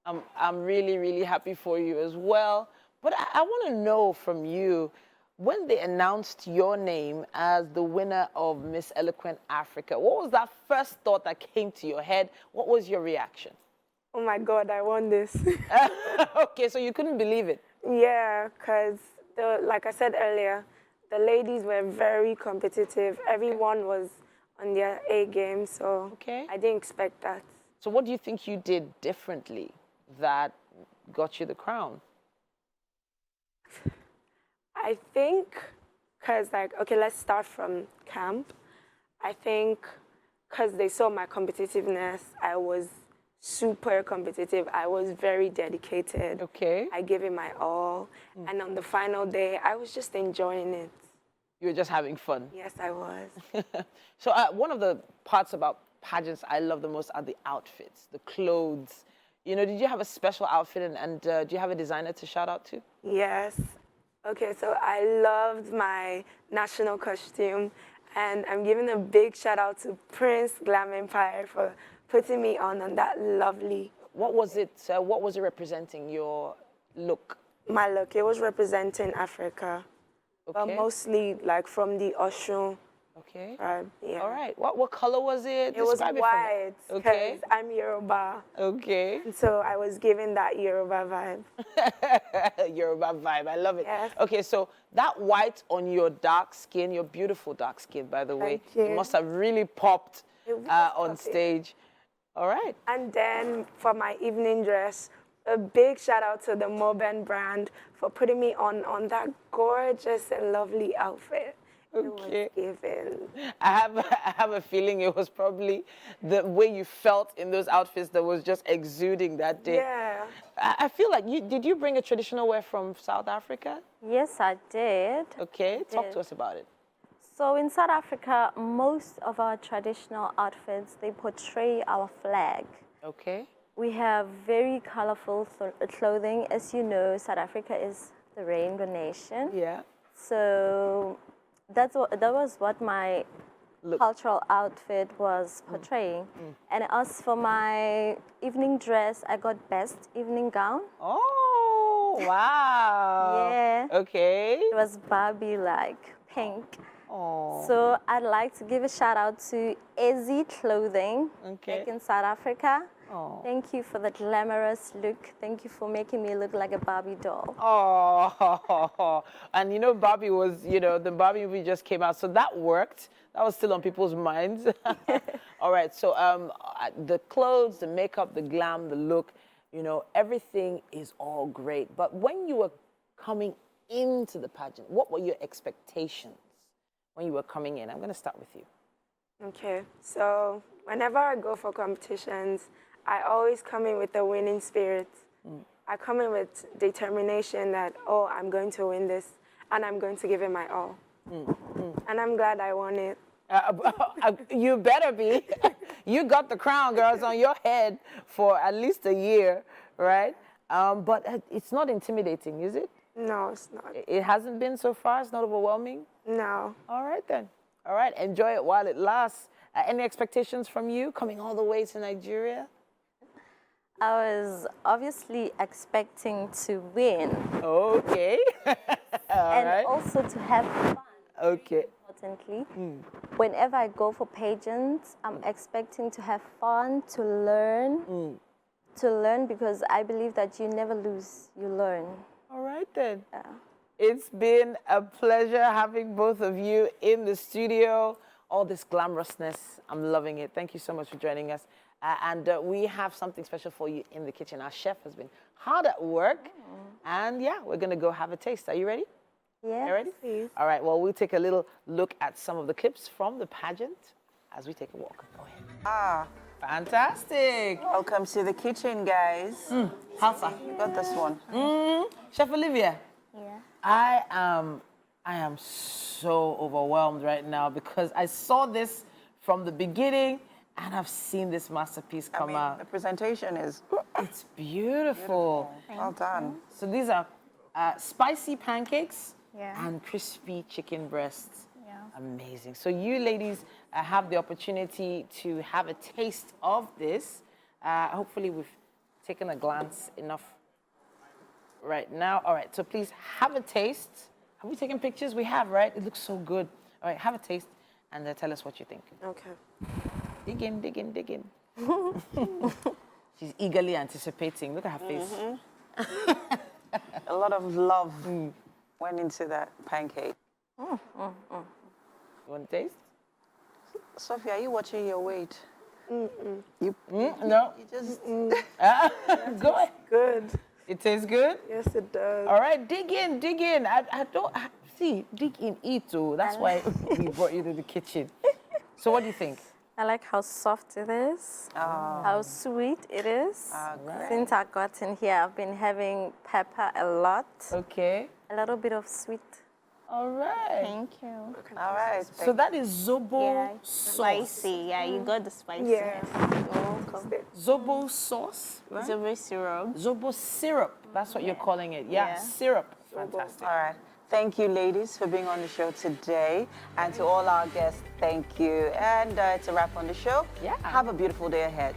[SPEAKER 2] I'm really, really happy for you as well. But I want to know from you, when they announced your name as the winner of Miss Eloquent Africa, what was that first thought that came to your head? What was your reaction?
[SPEAKER 12] Oh my God, I won this.
[SPEAKER 2] Okay, so you couldn't believe it.
[SPEAKER 12] Yeah, because like I said earlier, the ladies were very competitive. Everyone was on their A game, so I didn't expect that.
[SPEAKER 2] So what do you think you did differently that got you the crown?
[SPEAKER 12] I think, because like, okay, let's start from camp. I think because they saw my competitiveness, I was super competitive. I was very dedicated.
[SPEAKER 2] Okay.
[SPEAKER 12] I gave it my all. And on the final day, I was just enjoying it.
[SPEAKER 2] You were just having fun.
[SPEAKER 12] Yes, I was.
[SPEAKER 2] So one of the parts about pageants I love the most are the outfits, the clothes. You know, did you have a special outfit and do you have a designer to shout out to?
[SPEAKER 12] Yes. Okay, so I loved my national costume, and I'm giving a big shout out to Prince Glam Empire for putting me on that lovely.
[SPEAKER 2] What was it? What was it representing? Your look?
[SPEAKER 12] My look. It was representing Africa, but mostly like from the Oshun.
[SPEAKER 2] Okay.
[SPEAKER 12] Yeah.
[SPEAKER 2] All right. What color was it?
[SPEAKER 12] It was white.
[SPEAKER 2] Okay.
[SPEAKER 12] I'm Yoruba.
[SPEAKER 2] Okay.
[SPEAKER 12] And so I was given that Yoruba vibe.
[SPEAKER 2] Yoruba vibe. I love it.
[SPEAKER 12] Yes.
[SPEAKER 2] Okay, so that white on your dark skin, your beautiful dark skin, by the way,
[SPEAKER 12] Thank you.
[SPEAKER 2] it must have really popped on stage. All right.
[SPEAKER 12] And then for my evening dress, a big shout out to the Moben brand for putting me on that gorgeous and lovely outfit.
[SPEAKER 2] Okay.
[SPEAKER 12] It was given.
[SPEAKER 2] I have a feeling it was probably the way you felt in those outfits that was just exuding that day.
[SPEAKER 12] Yeah.
[SPEAKER 2] I feel like did you bring a traditional wear from South Africa?
[SPEAKER 11] Yes, I did.
[SPEAKER 2] Okay, talk to us about it.
[SPEAKER 11] So in South Africa, most of our traditional outfits, they portray our flag.
[SPEAKER 2] Okay.
[SPEAKER 11] We have very colorful clothing. As you know, South Africa is the rainbow nation.
[SPEAKER 2] Yeah.
[SPEAKER 11] So that was what my cultural outfit was portraying. And as for my evening dress, I got best evening gown.
[SPEAKER 2] Oh, wow.
[SPEAKER 11] Yeah.
[SPEAKER 2] Okay.
[SPEAKER 11] It was Barbie-like, pink.
[SPEAKER 2] Oh.
[SPEAKER 11] So I'd like to give a shout out to Ezzy Clothing back in South Africa.
[SPEAKER 2] Oh.
[SPEAKER 11] Thank you for the glamorous look. Thank you for making me look like a Barbie doll.
[SPEAKER 2] Oh, and you know, Barbie was, the Barbie movie just came out, so that worked. That was still on people's minds. All right, so the clothes, the makeup, the glam, the look, everything is all great. But when you were coming into the pageant, what were your expectations when you were coming in? I'm going to start with you.
[SPEAKER 12] Okay, so whenever I go for competitions, I always come in with a winning spirit. I come in with determination that, I'm going to win this, and I'm going to give it my all. And I'm glad I won it.
[SPEAKER 2] You better be. You got the crown, girls, on your head for at least a year, right? But it's not intimidating, is it?
[SPEAKER 12] No, it's not.
[SPEAKER 2] It hasn't been so far? It's not overwhelming?
[SPEAKER 12] No.
[SPEAKER 2] All right, then. All right, enjoy it while it lasts. Any expectations from you coming all the way to Nigeria?
[SPEAKER 11] I was obviously expecting to win.
[SPEAKER 2] Okay.
[SPEAKER 11] And also to have fun.
[SPEAKER 2] Okay.
[SPEAKER 11] Importantly, whenever I go for pageants, I'm expecting to have fun, to learn. To learn, because I believe that you never lose, you learn.
[SPEAKER 2] All right, then.
[SPEAKER 11] Yeah.
[SPEAKER 2] It's been a pleasure having both of you in the studio. All this glamorousness, I'm loving it. Thank you so much for joining us. And we have something special for you in the kitchen. Our chef has been hard at work. And yeah, we're going to go have a taste. Are you ready?
[SPEAKER 11] Yeah.
[SPEAKER 2] You ready?
[SPEAKER 11] Please.
[SPEAKER 2] All right, well, we'll take a little look at some of the clips from the pageant as we take a walk. Go ahead. Fantastic.
[SPEAKER 3] Welcome to the kitchen, guys.
[SPEAKER 2] How far?
[SPEAKER 3] You got this one.
[SPEAKER 2] Chef Olivia.
[SPEAKER 11] Yeah.
[SPEAKER 2] I am so overwhelmed right now because I saw this from the beginning and I've seen this masterpiece come out.
[SPEAKER 3] The presentation is...
[SPEAKER 2] It's beautiful.
[SPEAKER 3] Well done.
[SPEAKER 2] So these are spicy pancakes
[SPEAKER 11] Yeah.
[SPEAKER 2] and crispy chicken breasts.
[SPEAKER 11] Yeah.
[SPEAKER 2] Amazing. So you ladies have the opportunity to have a taste of this. Hopefully we've taken a glance enough right now. All right, so please have a taste. Have we taken pictures? We have, right? It looks so good. All right, have a taste and tell us what you think.
[SPEAKER 12] Okay.
[SPEAKER 2] Dig in, dig in, dig in. She's eagerly anticipating. Look at her face.
[SPEAKER 3] A lot of love went into that pancake.
[SPEAKER 2] You want to taste?
[SPEAKER 3] Sophia, are you watching your weight?
[SPEAKER 2] No.
[SPEAKER 3] You just...
[SPEAKER 2] Go ahead.
[SPEAKER 12] Good.
[SPEAKER 2] It tastes good?
[SPEAKER 12] Yes, it does.
[SPEAKER 2] All right, dig in, dig in. See, dig in, eat too. That's why we brought you to the kitchen. So what do you think?
[SPEAKER 11] I like how soft it is, how sweet it is.
[SPEAKER 3] Great.
[SPEAKER 11] Since I got in here, I've been having pepper a lot.
[SPEAKER 2] Okay.
[SPEAKER 11] A little bit of sweet.
[SPEAKER 2] All right.
[SPEAKER 8] Thank you.
[SPEAKER 3] All right.
[SPEAKER 2] So that is Zobo sauce.
[SPEAKER 8] Spicy. Yeah, you got the spicy.
[SPEAKER 12] Yeah.
[SPEAKER 2] Zobo sauce, right?
[SPEAKER 8] Zobo syrup.
[SPEAKER 2] Zobo syrup. That's what you're calling it. Yeah, syrup. Fantastic.
[SPEAKER 3] All right. Thank you, ladies, for being on the show today. And to all our guests, thank you. And it's a wrap on the show.
[SPEAKER 2] Yeah.
[SPEAKER 3] Have a beautiful day ahead.